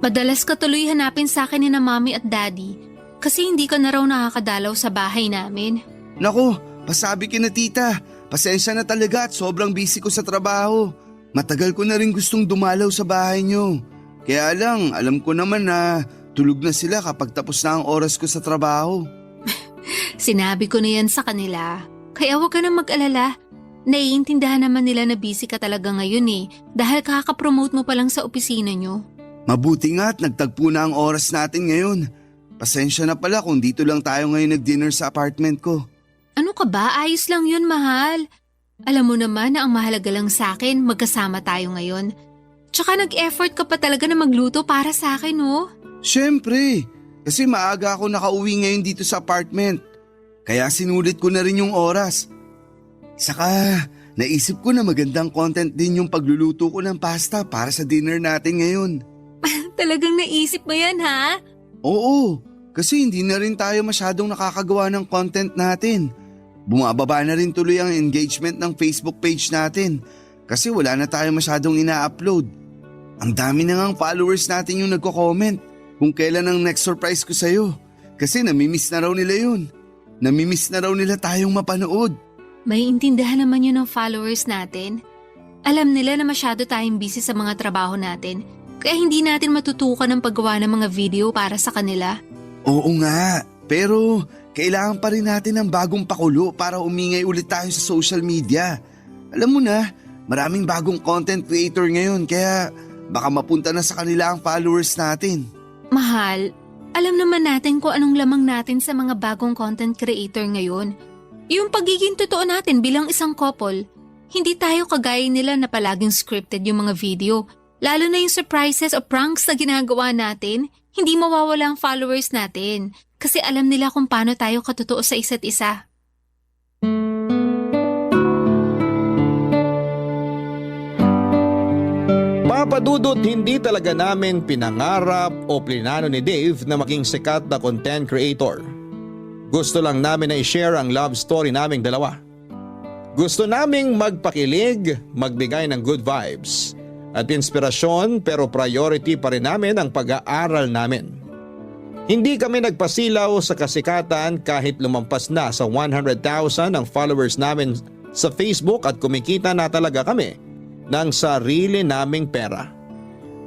Madalas ka tuloy hanapin sa akin ni na mami at daddy kasi hindi ka na raw nakakadalaw sa bahay namin. Naku, pasabi kina tita. Pasensya na talaga at sobrang busy ko sa trabaho. Matagal ko na rin gustong dumalaw sa bahay nyo. Kaya lang, alam ko naman na tulog na sila kapag tapos na ang oras ko sa trabaho. Sinabi ko na yan sa kanila. Kaya huwag ka nang mag-alala. Naiintindihan naman nila na busy ka talaga ngayon dahil kakapromote mo pa lang sa opisina nyo. Mabuti nga at nagtagpo na ang oras natin ngayon. Pasensya na pala kung dito lang tayo ngayon nag-dinner sa apartment ko. Ano ka ba? Ayos lang yun, mahal. Alam mo naman na ang mahalaga lang sa akin, magkasama tayo ngayon. Tsaka nag-effort ka pa talaga na magluto para sa akin, oh. Siyempre, kasi maaga ako nakauwi ngayon dito sa apartment. Kaya sinulit ko na rin yung oras. Saka, naisip ko na magandang content din yung pagluluto ko ng pasta para sa dinner natin ngayon. Talagang naisip mo yan, ha? Oo, kasi hindi na rin tayo masyadong nakakagawa ng content natin. Bumababa na rin tuloy ang engagement ng Facebook page natin kasi wala na tayo masyadong ina-upload. Ang dami na ngang followers natin yung nagko-comment kung kailan ang next surprise ko sa'yo. Kasi namimiss na raw nila yun. Namimiss na raw nila tayong mapanood. May intindihan naman yun ng followers natin. Alam nila na masyado tayong busy sa mga trabaho natin, kaya hindi natin matutukan ng paggawa ng mga video para sa kanila. Oo nga, pero kailangan pa rin natin ng bagong pakulo para umingay ulit tayo sa social media. Alam mo na, maraming bagong content creator ngayon kaya baka mapunta na sa kanila ang followers natin. Mahal, alam naman natin kung anong lamang natin sa mga bagong content creator ngayon. Yung pagiging totoo natin bilang isang couple, hindi tayo kagaya nila na palaging scripted yung mga video. Lalo na yung surprises o pranks na ginagawa natin, hindi mawawala ang followers natin kasi alam nila kung paano tayo katotoo sa isa't isa. Papadudot, hindi talaga namin pinangarap o plinano ni Dave na maging sikat na content creator. Gusto lang namin na i-share ang love story naming dalawa. Gusto naming magpakilig, magbigay ng good vibes at inspirasyon, pero priority pa rin namin ang pag-aaral namin. Hindi kami nagpasilaw sa kasikatan kahit lumampas na sa 100,000 ang followers namin sa Facebook at kumikita na talaga kami ng sarili naming pera.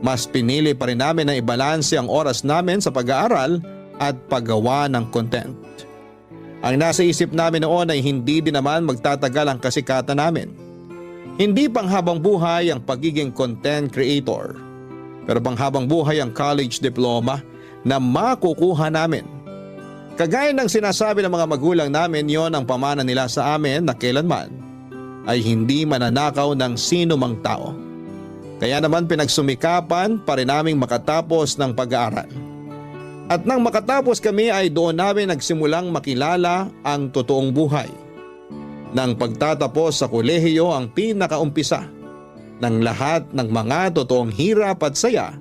Mas pinili pa rin namin na ibalanse ang oras namin sa pag-aaral at paggawa ng content. Ang nasa isip namin noon ay hindi din naman magtatagal ang kasikatan namin. Hindi panghabang buhay ang pagiging content creator, pero panghabang buhay ang college diploma na makukuha namin. Kagaya ng sinasabi ng mga magulang namin, yon ang pamana nila sa amin na kailanman ay hindi mananakaw ng sino mang tao. Kaya naman pinagsumikapan pa rin naming makatapos ng pag-aaral. At nang makatapos kami ay doon namin nagsimulang makilala ang totoong buhay. Nang pagtatapos sa kolehiyo ang pinakaumpisa ng lahat ng mga totoong hirap at saya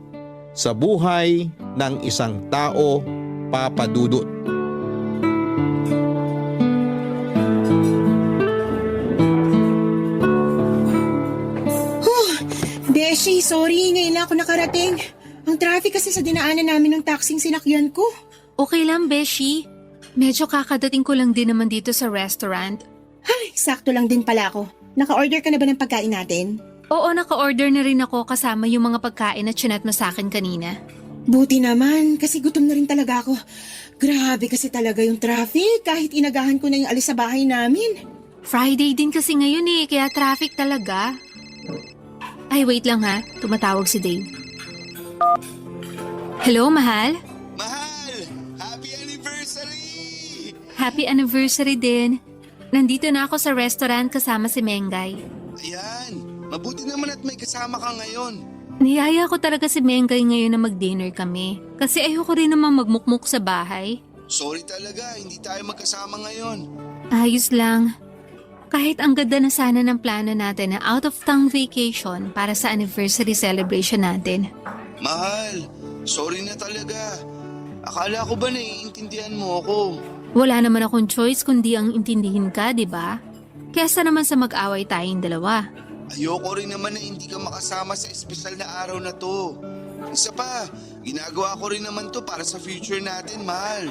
sa buhay ng isang tao, Papa Dudut. Beshi, sorry, ngayon lang ako nakarating. Ang traffic kasi sa dinaanan namin ng taxing sinakyan ko. Okay lang, Beshi. Medyo kakadating ko lang din naman dito sa restaurant. Ay, sakto lang din pala ako. Naka-order ka na ba ng pagkain natin? Oo, naka-order na rin ako kasama yung mga pagkain na chinat mo sa akin kanina. Buti naman, kasi gutom na rin talaga ako. Grabe kasi talaga yung traffic kahit inagahan ko na yung alis sa bahay namin. Friday din kasi ngayon kaya traffic talaga. Ay, wait lang ha. Tumatawag si Dave. Hello, mahal? Mahal, Happy anniversary din. Nandito na ako sa restaurant kasama si Mengay. Ayan, mabuti naman at may kasama ka ngayon. Niyaya ko talaga si Mengay ngayon na mag-dinner kami. Kasi ayoko rin naman magmukmuk sa bahay. Sorry talaga, hindi tayo magkasama ngayon. Ayos lang. Kahit ang ganda na sana ng plano natin na out-of-town vacation para sa anniversary celebration natin. Mahal, sorry na talaga. Akala ko ba naiintindihan mo ako? Wala naman akong choice kundi ang intindihin ka, di ba? Kesa naman sa mag-away tayong dalawa. Ayoko rin naman na hindi ka makasama sa espesyal na araw na to. Isa pa, ginagawa ko rin naman to para sa future natin, mahal.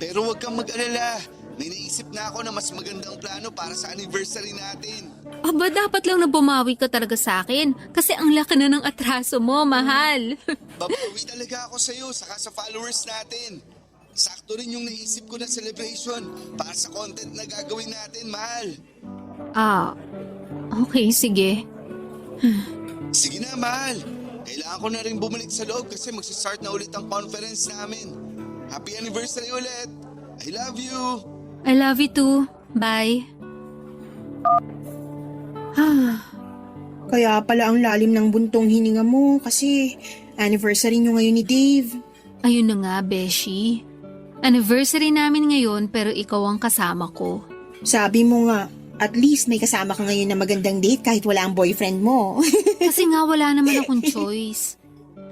Pero huwag kang mag-alala. May naisip na ako na mas magandang plano para sa anniversary natin. Aba, dapat lang na bumawi ka talaga sa akin kasi ang laki na ng atraso mo, mahal. Babawi talaga ako sa'yo saka sa followers natin. Sakto rin yung naisip ko na celebration para sa content na gagawin natin, mahal. Okay, sige. Sige na, mahal. Kailangan ko na rin bumalik sa loob kasi magsistart na ulit ang conference namin. Happy anniversary ulit. I love you. I love you too. Bye. Kaya pala ang lalim ng buntong hininga mo kasi anniversary nyo ngayon ni Dave. Ayun na nga, Beshi. Anniversary namin ngayon pero ikaw ang kasama ko. Sabi mo nga, at least may kasama ka ngayon na magandang date kahit wala ang boyfriend mo. Kasi nga wala naman akong choice.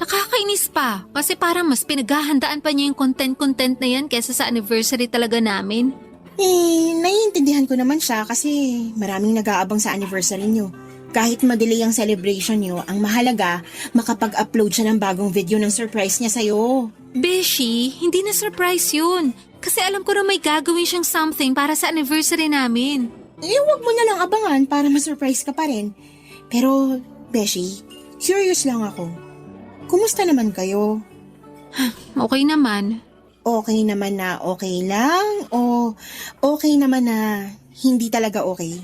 Nakakainis pa kasi parang mas pinaghahandaan pa niya yung content na yan kesa sa anniversary talaga namin. Naiintindihan ko naman siya kasi maraming nag-aabang sa anniversary nyo. Kahit madelay ang celebration nyo, ang mahalaga, makapag-upload siya ng bagong video ng surprise niya sa'yo. Beshi, hindi na surprise yun. Kasi alam ko na may gagawin siyang something para sa anniversary namin. Huwag mo na lang abangan para ma-surprise ka pa rin. Pero, Beshi, curious lang ako. Kumusta naman kayo? Okay naman. Okay naman na okay lang o okay naman na hindi talaga okay?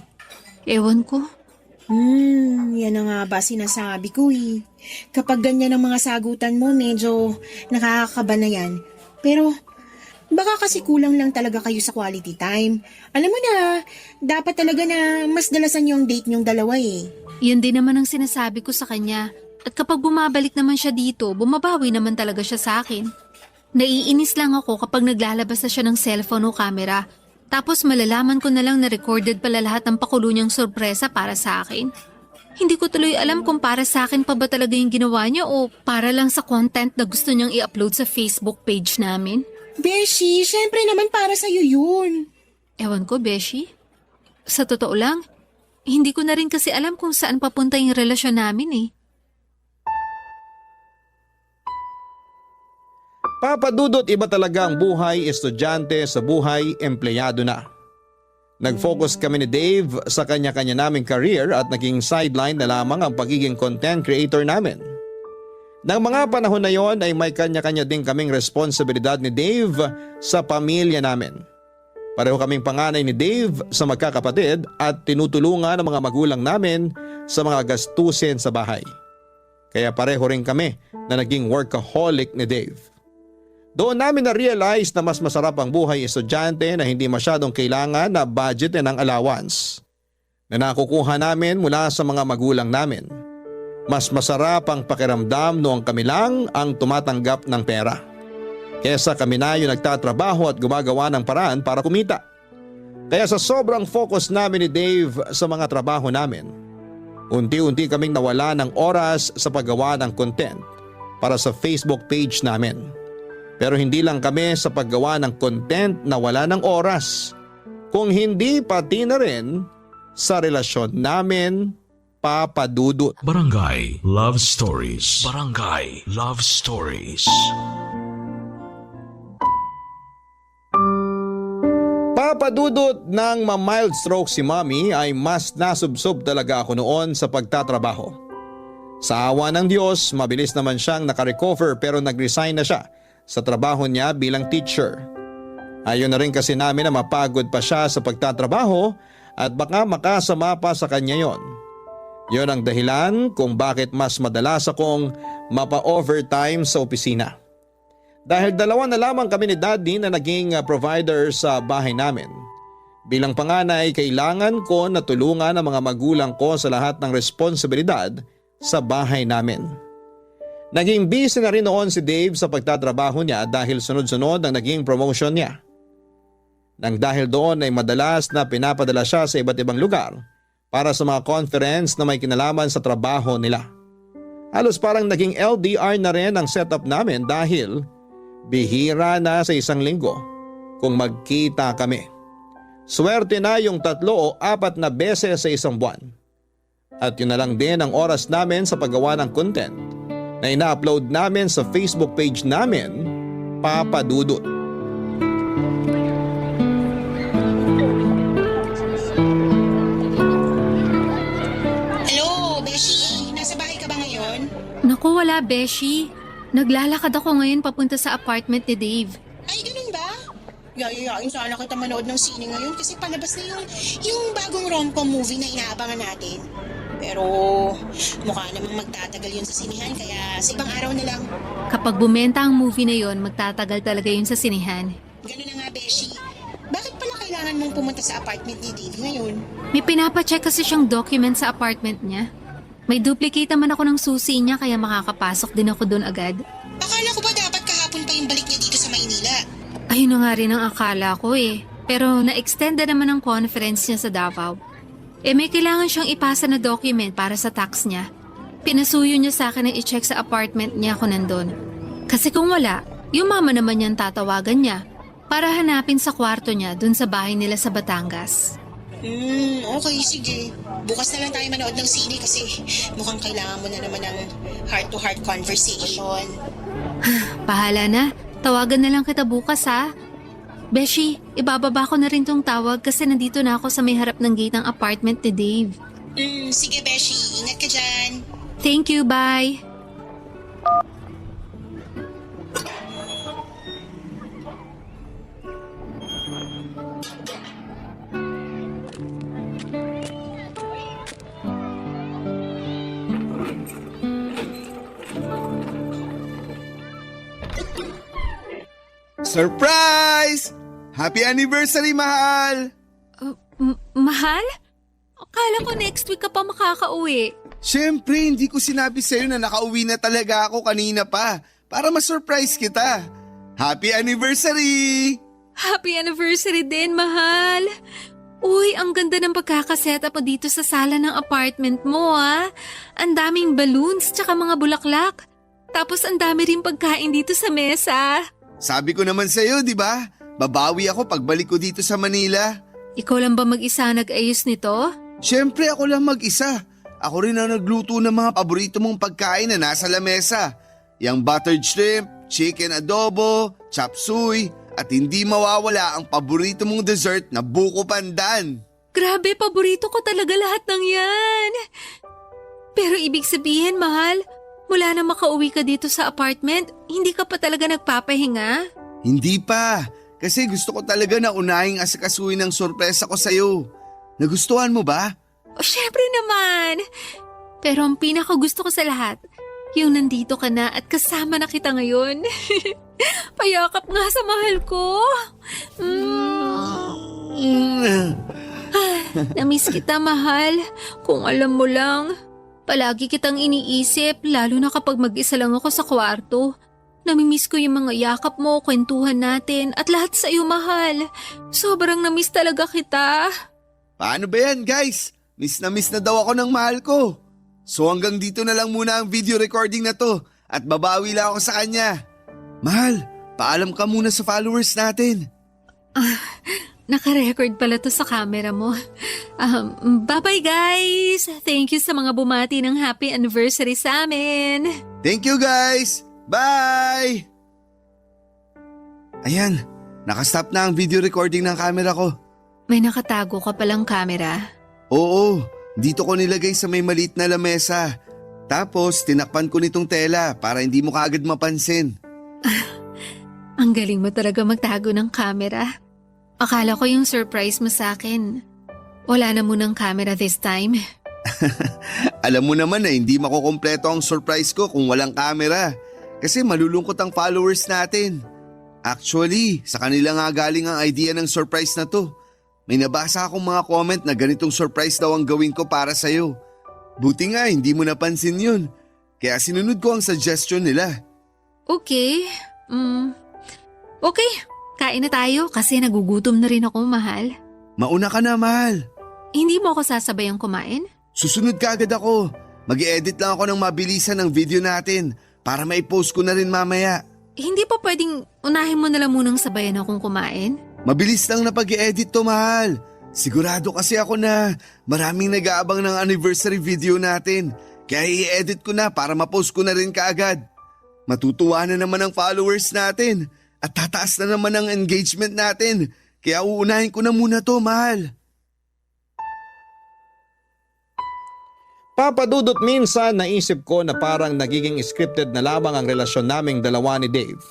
Ewan ko. Yan na nga ba sinasabi ko eh. Kapag ganyan ang mga sagutan mo, medyo nakakakaba na yan. Pero baka kasi kulang lang talaga kayo sa quality time. Alam mo na, dapat talaga na mas dalasan yung date nyong dalawa eh. Yan din naman ang sinasabi ko sa kanya. At kapag bumabalik naman siya dito, bumabawi naman talaga siya sa akin. Naiinis lang ako kapag naglalabas na siya ng cellphone o camera. Tapos malalaman ko na lang na recorded pala lahat ng pakulo niyang sorpresa para sa akin. Hindi ko tuloy alam kung para sa akin pa ba talaga yung ginawa niya o para lang sa content na gusto niyang i-upload sa Facebook page namin. Beshi, syempre naman para sa'yo yun. Ewan ko, Beshi. Sa totoo lang, hindi ko na rin kasi alam kung saan papunta yung relasyon namin eh. Papa Dudut, iba talaga ang buhay estudyante sa buhay empleyado na. Nag-focus kami ni Dave sa kanya-kanya naming career at naging sideline na lamang ang pagiging content creator namin. Nang mga panahon na yon ay may kanya-kanya din kaming responsibilidad ni Dave sa pamilya namin. Pareho kaming panganay ni Dave sa magkakapatid at tinutulungan ang mga magulang namin sa mga gastusin sa bahay. Kaya pareho rin kami na naging workaholic ni Dave. Doon namin na-realize na mas masarap ang buhay estudyante na hindi masyadong kailangan na budget ng allowance na nakukuha namin mula sa mga magulang namin. Mas masarap ang pakiramdam noong kami lang ang tumatanggap ng pera. Kesa kami na yung nagtatrabaho at gumagawa ng paraan para kumita. Kaya sa sobrang focus namin ni Dave sa mga trabaho namin, unti-unti kaming nawala ng oras sa paggawa ng content para sa Facebook page namin. Pero hindi lang kami sa paggawa ng content na wala ng oras, kung hindi pati na rin sa relasyon namin, Papa Dudut. Barangay Love Stories. Barangay Love Stories. Papa Dudut, nang ma-mild stroke si Mommy ay mas nasubsob talaga ako noon sa pagtatrabaho. Sa awa ng Diyos, mabilis naman siyang nakarecover pero nag-resign na siya sa trabaho niya bilang teacher. Ayaw na rin kasi namin na mapagod pa siya sa pagtatrabaho at baka makasama pa sa kanya yon. Yon ang dahilan kung bakit mas madalas akong mapa-overtime sa opisina. Dahil dalawa na lamang kami ni Daddy na naging provider sa bahay namin. Bilang panganay, kailangan ko na tulungan ang mga magulang ko sa lahat ng responsibilidad sa bahay namin. Naging busy na rin noon si Dave sa pagtatrabaho niya dahil sunod-sunod ang naging promotion niya. Nang dahil doon ay madalas na pinapadala siya sa iba't ibang lugar para sa mga conference na may kinalaman sa trabaho nila. Halos parang naging LDR na rin ang setup namin dahil bihira na sa isang linggo kung magkita kami. Swerte na yung 3 o 4 na beses sa isang buwan. At yun na lang din ang oras namin sa paggawa ng content na ina-upload namin sa Facebook page namin, Papa Dudut. Hello, Beshi. Nasa bahay ka ba ngayon? Naku, wala, Beshi. Naglalakad ako ngayon papunta sa apartment ni Dave. Ay, ganun ba? Yayayain sana kita manood ng sine ngayon kasi palabas na yung bagong rom-com movie na inaabangan natin. Pero mukha namang magtatagal yun sa sinihan kaya sa ibang araw na lang. Kapag bumenta ang movie na yon, magtatagal talaga yun sa sinihan. Ganun na nga, Beshi. Bakit pala kailangan mong pumunta sa apartment ni Dave ngayon? May pinapacheck kasi siyang document sa apartment niya. May duplicate naman ako ng susi niya kaya makakapasok din ako doon agad. Akala ko ba dapat kahapon pa yung balik niya dito sa Maynila? Ayun na nga rin ang akala ko eh. Pero na-extend na naman ang conference niya sa Davao. May kailangan siyang ipasa na document para sa tax niya. Pinasuyo niya sa akin na i-check sa apartment niya kung nandun. Kasi kung wala, yung mama naman niyang tatawagan niya para hanapin sa kwarto niya dun sa bahay nila sa Batangas. Okay, sige. Bukas na lang tayo manood ng sine kasi mukhang kailangan mo na naman ng heart-to-heart conversation. Bahala na. Tawagan na lang kita bukas ha. Beshi, ibababa ko na rin tong tawag kasi nandito na ako sa may harap ng gate ng apartment ni Dave. Sige, Beshi. Ingat ka dyan. Thank you, bye. Surprise! Happy anniversary, mahal! Mahal? Akala ko next week ka pa makakauwi. Siyempre, hindi ko sinabi sa'yo na nakauwi na talaga ako kanina pa para ma-surprise kita. Happy anniversary! Happy anniversary din, mahal. Uy, ang ganda ng pagkakaset up mo dito sa sala ng apartment mo, ah. Ang daming balloons tsaka mga bulaklak. Tapos ang dami rin pagkain dito sa mesa. Sabi ko naman sa'yo, di ba? Babawi ako pagbalik ko dito sa Manila. Ikaw lang ba mag-isa nag-ayos nito? Siyempre, ako lang mag-isa. Ako rin ang nagluto ng mga paborito mong pagkain na nasa lamesa. Yang buttered shrimp, chicken adobo, chop suey, at hindi mawawala ang paborito mong dessert na buko pandan. Grabe, paborito ko talaga lahat ng yan. Pero ibig sabihin, mahal, mula na makauwi ka dito sa apartment, hindi ka pa talaga nagpapahinga? Hindi pa, kasi gusto ko talaga na unahing asikasuhin ng sorpresa ko sa'yo. Nagustuhan mo ba? O syempre naman. Pero ang pinakagusto ko sa lahat, yung nandito ka na at kasama na kita ngayon. Payakap nga sa mahal ko. Namiss kita, mahal. Kung alam mo lang, palagi kitang iniisip, lalo na kapag mag-isa lang ako sa kwarto. Namimiss ko yung mga yakap mo, kwentuhan natin, at lahat sa iyo, mahal. Sobrang namiss talaga kita. Paano ba yan, guys? Miss na daw ako ng mahal ko. So hanggang dito na lang muna ang video recording na to at babawi lang ako sa kanya. Mahal, paalam ka muna sa followers natin. Naka-record pala to sa camera mo. Bye-bye guys! Thank you sa mga bumati ng happy anniversary sa amin. Thank you guys! Bye! Ayan, nakastop na ang video recording ng camera ko. May nakatago ka palang camera. Oo, dito ko nilagay sa may maliit na lamesa. Tapos tinakpan ko nitong tela para hindi mo kaagad mapansin. Ang galing mo talaga magtago ng camera. Akala ko yung surprise mo sa akin. Wala na munang camera this time. Alam mo naman na hindi makukumpleto ang surprise ko kung walang camera. Kasi malulungkot ang followers natin. Actually, sa kanila nga galing ang idea ng surprise na to. May nabasa akong mga comment na ganitong surprise daw ang gawin ko para sa'yo. Buti nga hindi mo napansin yun. Kaya sinunod ko ang suggestion nila. Okay. Okay, kain na tayo kasi nagugutom na rin ako, mahal. Mauna ka na, mahal. Hindi mo ako sasabayang kumain? Susunod ka agad ako. Mag-i-edit lang ako ng mabilisan ng video natin para mai-post ko na rin mamaya. Hindi pa pwedeng unahin mo na lang munang sabayan akong kumain? Mabilis lang na pag-i-edit to, mahal. Sigurado kasi ako na maraming nag-aabang ng anniversary video natin. Kaya i-edit ko na para ma-post ko na rin kaagad. Matutuwa na naman ang followers natin at tataas na naman ang engagement natin. Kaya uunahin ko na muna to, mahal. Papadudot, minsan naisip ko na parang nagiging scripted na lamang ang relasyon naming dalawa ni Dave.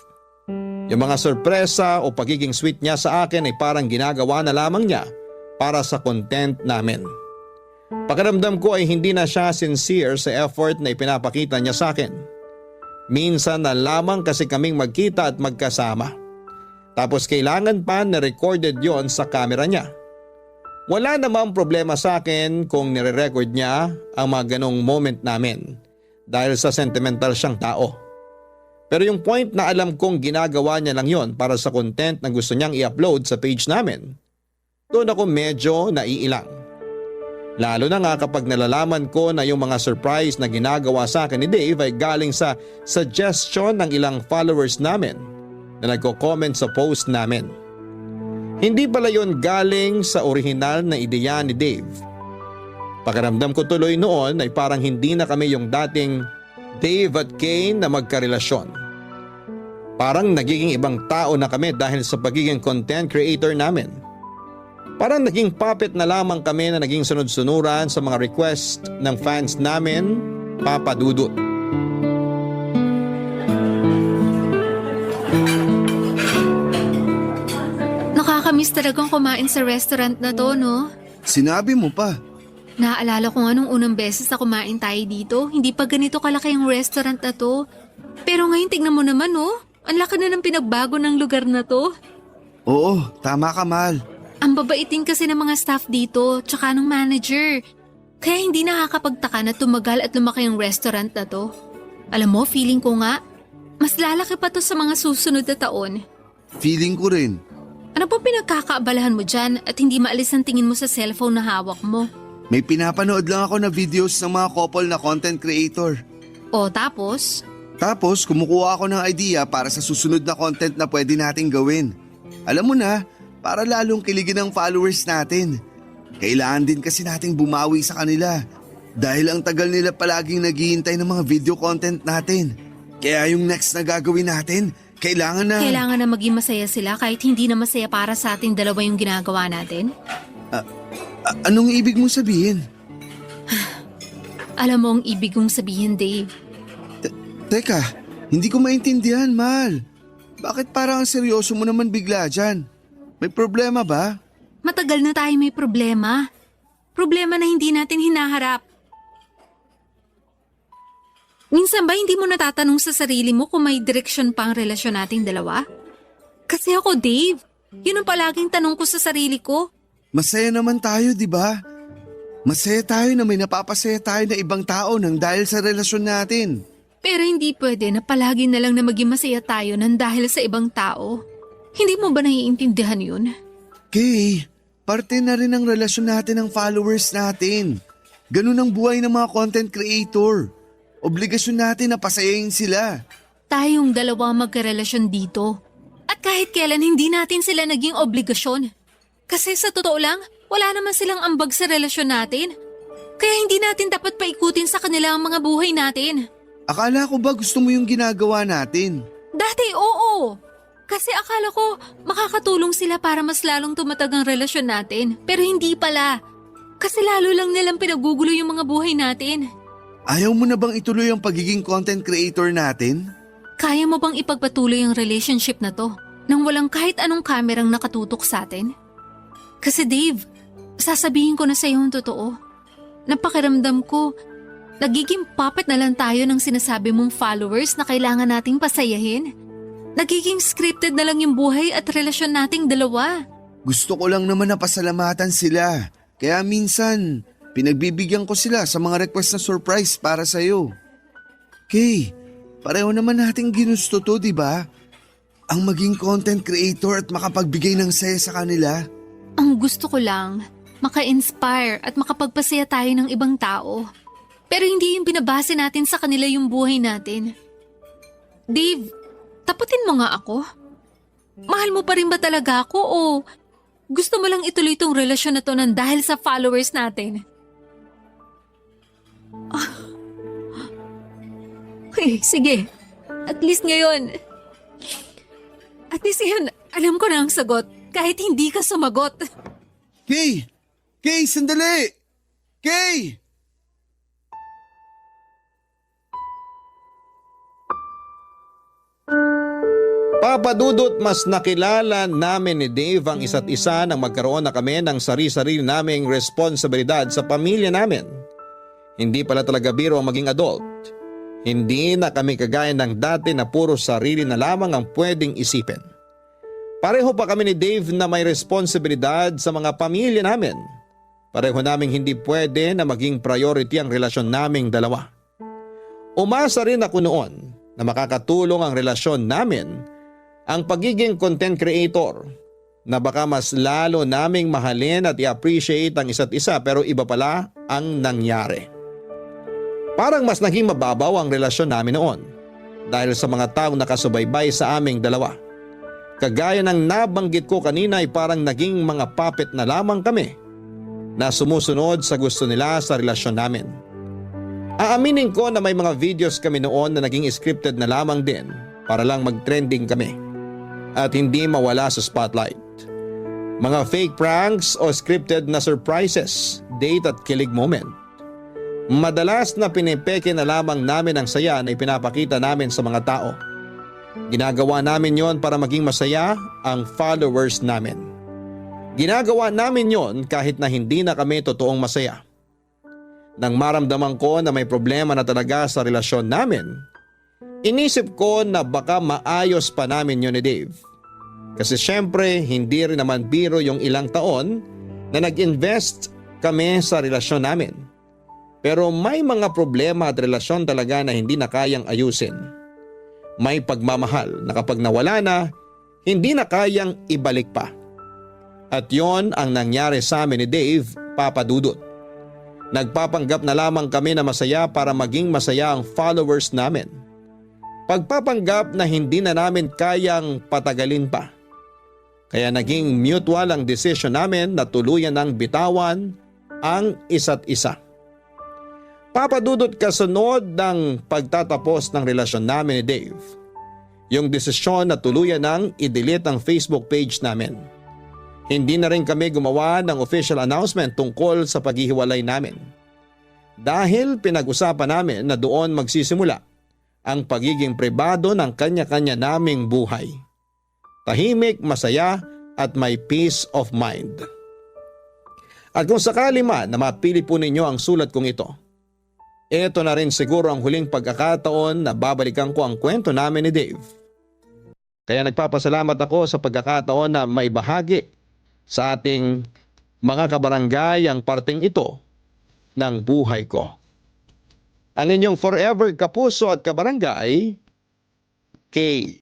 Yung mga sorpresa o pagiging sweet niya sa akin ay parang ginagawa na lamang niya para sa content namin. Pakiramdam ko ay hindi na siya sincere sa effort na ipinapakita niya sa akin. Minsan na lamang kasi kaming magkita at magkasama. Tapos kailangan pa na recorded yon sa camera niya. Wala namang problema sa akin kung nire-record niya ang mga ganong moment namin dahil sa sentimental siyang tao. Pero yung point na alam kong ginagawa niya lang yon para sa content na gusto niyang i-upload sa page namin, doon ako medyo naiilang. Lalo na nga kapag nalalaman ko na yung mga surprise na ginagawa sa akin ni Dave ay galing sa suggestion ng ilang followers namin na nagko-comment sa post namin. Hindi pala yun galing sa orihinal na ideya ni Dave. Pakiramdam ko tuloy noon ay parang hindi na kami yung dating Dave at Kane na magkarelasyon. Parang nagiging ibang tao na kami dahil sa pagiging content creator namin. Parang naging puppet na lamang kami na naging sunod-sunuran sa mga request ng fans namin, Papa Dudut. Nakakamiss talagang kumain sa restaurant na to, no? Sinabi mo pa. Naaalala ko nga nung unang beses na kumain tayo dito, hindi pa ganito kalaki yung restaurant na to. Pero ngayon tignan mo naman, no? Ang laki na ng pinagbago ng lugar na to. Oo, tama ka, mahal. Ang babaitin kasi ng mga staff dito, tsaka ng manager. Kaya hindi nakakapagtaka na tumagal at lumaki yung restaurant na to. Alam mo, feeling ko nga, mas lalaki pa to sa mga susunod na taon. Feeling ko rin. Ano po pinagkakaabalahan mo dyan at hindi maalis ang tingin mo sa cellphone na hawak mo? May pinapanood lang ako na videos ng mga couple na content creator. O tapos? Tapos kumukuha ako ng idea para sa susunod na content na pwede nating gawin. Alam mo na, para lalong kiligin ang followers natin. Kailangan din kasi nating bumawi sa kanila dahil ang tagal nila palaging naghihintay ng mga video content natin. Kaya yung next na gagawin natin, kailangan na maging masaya sila kahit hindi na masaya para sa ating dalawa yung ginagawa natin? Anong ibig mong sabihin? Alam mo ang ibig kong sabihin, Dave. Teka, hindi ko maintindihan, mahal. Bakit parang ang seryoso mo naman bigla dyan? May problema ba? Matagal na tayo may problema. Problema na hindi natin hinaharap. Minsan ba hindi mo natatanong sa sarili mo kung may direksyon pa ang relasyon nating dalawa? Kasi ako, Dave, yun ang palaging tanong ko sa sarili ko. Masaya naman tayo, di ba? Masaya tayo na may napapasaya tayo na ibang tao nang dahil sa relasyon natin. Pero hindi pwede na palagi na lang na maging masaya tayo nang dahil sa ibang tao. Hindi mo ba naiintindihan yun? Kay, parte na rin ang relasyon natin ng followers natin. Ganun ang buhay ng mga content creator. Obligasyon natin na pasayahin sila. Tayong dalawa magkarelasyon dito. At kahit kailan hindi natin sila naging obligasyon. Kasi sa totoo lang, wala naman silang ambag sa relasyon natin. Kaya hindi natin dapat paikutin sa kanila ang mga buhay natin. Akala ko ba gusto mo yung ginagawa natin? Dati oo. Kasi akala ko makakatulong sila para mas lalong tumatag ang relasyon natin. Pero hindi pala. Kasi lalo lang nilang pinagugulo yung mga buhay natin. Ayaw mo na bang ituloy ang pagiging content creator natin? Kaya mo bang ipagpatuloy ang relationship na to nang walang kahit anong kamerang nakatutok sa atin? Kasi Dave, sasabihin ko na sa iyo ang totoo. Napakiramdam ko, Nagiging puppet na lang tayo ng sinasabi mong followers na kailangan nating pasayahin. Nagiging scripted na lang yung buhay at relasyon nating dalawa. Gusto ko lang naman na pasalamatan sila. Kaya minsan, pinagbibigyan ko sila sa mga request na surprise para sa'yo. Kay, pareho naman nating ginusto to, di ba? Ang maging content creator at makapagbigay ng saya sa kanila. Ang gusto ko lang, maka-inspire at makapagpasaya tayo ng ibang tao. Pero hindi yung binabase natin sa kanila yung buhay natin. Dave, taputin mo nga ako. Mahal mo pa rin ba talaga ako o gusto mo lang ituloy tong relasyon na to nang dahil sa followers natin? Okay, sige. At least ngayon, alam ko na ang sagot kahit hindi ka sumagot. Kay! Kay, sandali! Kay! Papa Dudut, mas nakilala namin ni Dave ang isa't isa nang magkaroon na kami ng sarili-sarili naming responsibilidad sa pamilya namin. Hindi pala talaga biro ang maging adult. Hindi na kami kagaya ng dati na puro sarili na lamang ang pwedeng isipin. Pareho pa kami ni Dave na may responsibilidad sa mga pamilya namin. Pareho naming hindi pwede na maging priority ang relasyon naming dalawa. Umasa rin ako noon na makakatulong ang relasyon namin ang pagiging content creator na baka mas lalo naming mahalin at i-appreciate ang isa't isa, pero iba pala ang nangyari. Parang mas naging mababaw ang relasyon namin noon dahil sa mga taong nakasubaybay sa aming dalawa. Kagaya ng nabanggit ko kanina ay parang naging mga puppet na lamang kami na sumusunod sa gusto nila sa relasyon namin. Aaminin ko na may mga videos kami noon na naging scripted na lamang din para lang mag-trending kami at hindi mawala sa spotlight. Mga fake pranks o scripted na surprises, date at kilig moment. Madalas na pinipeke na lamang namin ang saya na ipinapakita namin sa mga tao. Ginagawa namin yon para maging masaya ang followers namin. Ginagawa namin yon kahit na hindi na kami totoong masaya. Nang maramdaman ko na may problema na talaga sa relasyon namin, inisip ko na baka maayos pa namin yun ni Dave. Kasi syempre hindi rin naman biro yung ilang taon na nag-invest kami sa relasyon namin. Pero may mga problema at relasyon talaga na hindi na kayang ayusin. May pagmamahal na kapag nawala na, hindi na kayang ibalik pa. At yon ang nangyari sa amin ni Dave, Papa Dudut. Nagpapanggap na lamang kami na masaya para maging masaya ang followers namin. Pagpapanggap na hindi na namin kayang patagalin pa. Kaya naging mutual ang desisyon namin na tuluyan ng bitawan ang isa't isa. Papa Dudut, kasunod ng pagtatapos ng relasyon namin ni Dave, yung desisyon na tuluyan ng i-delete ang Facebook page namin. Hindi na rin kami gumawa ng official announcement tungkol sa paghihiwalay namin. Dahil pinag-usapan namin na doon magsisimula ang pagiging pribado ng kanya-kanya naming buhay. Tahimik, masaya at may peace of mind. At kung sakali man na mapili po ninyo ang sulat kong ito, ito na rin siguro ang huling pagkakataon na babalikan ko ang kwento namin ni Dave. Kaya nagpapasalamat ako sa pagkakataon na maibahagi sa ating mga kabarangay ang parteng ito ng buhay ko. Ang inyong forever kapuso at kabarangay, Kay.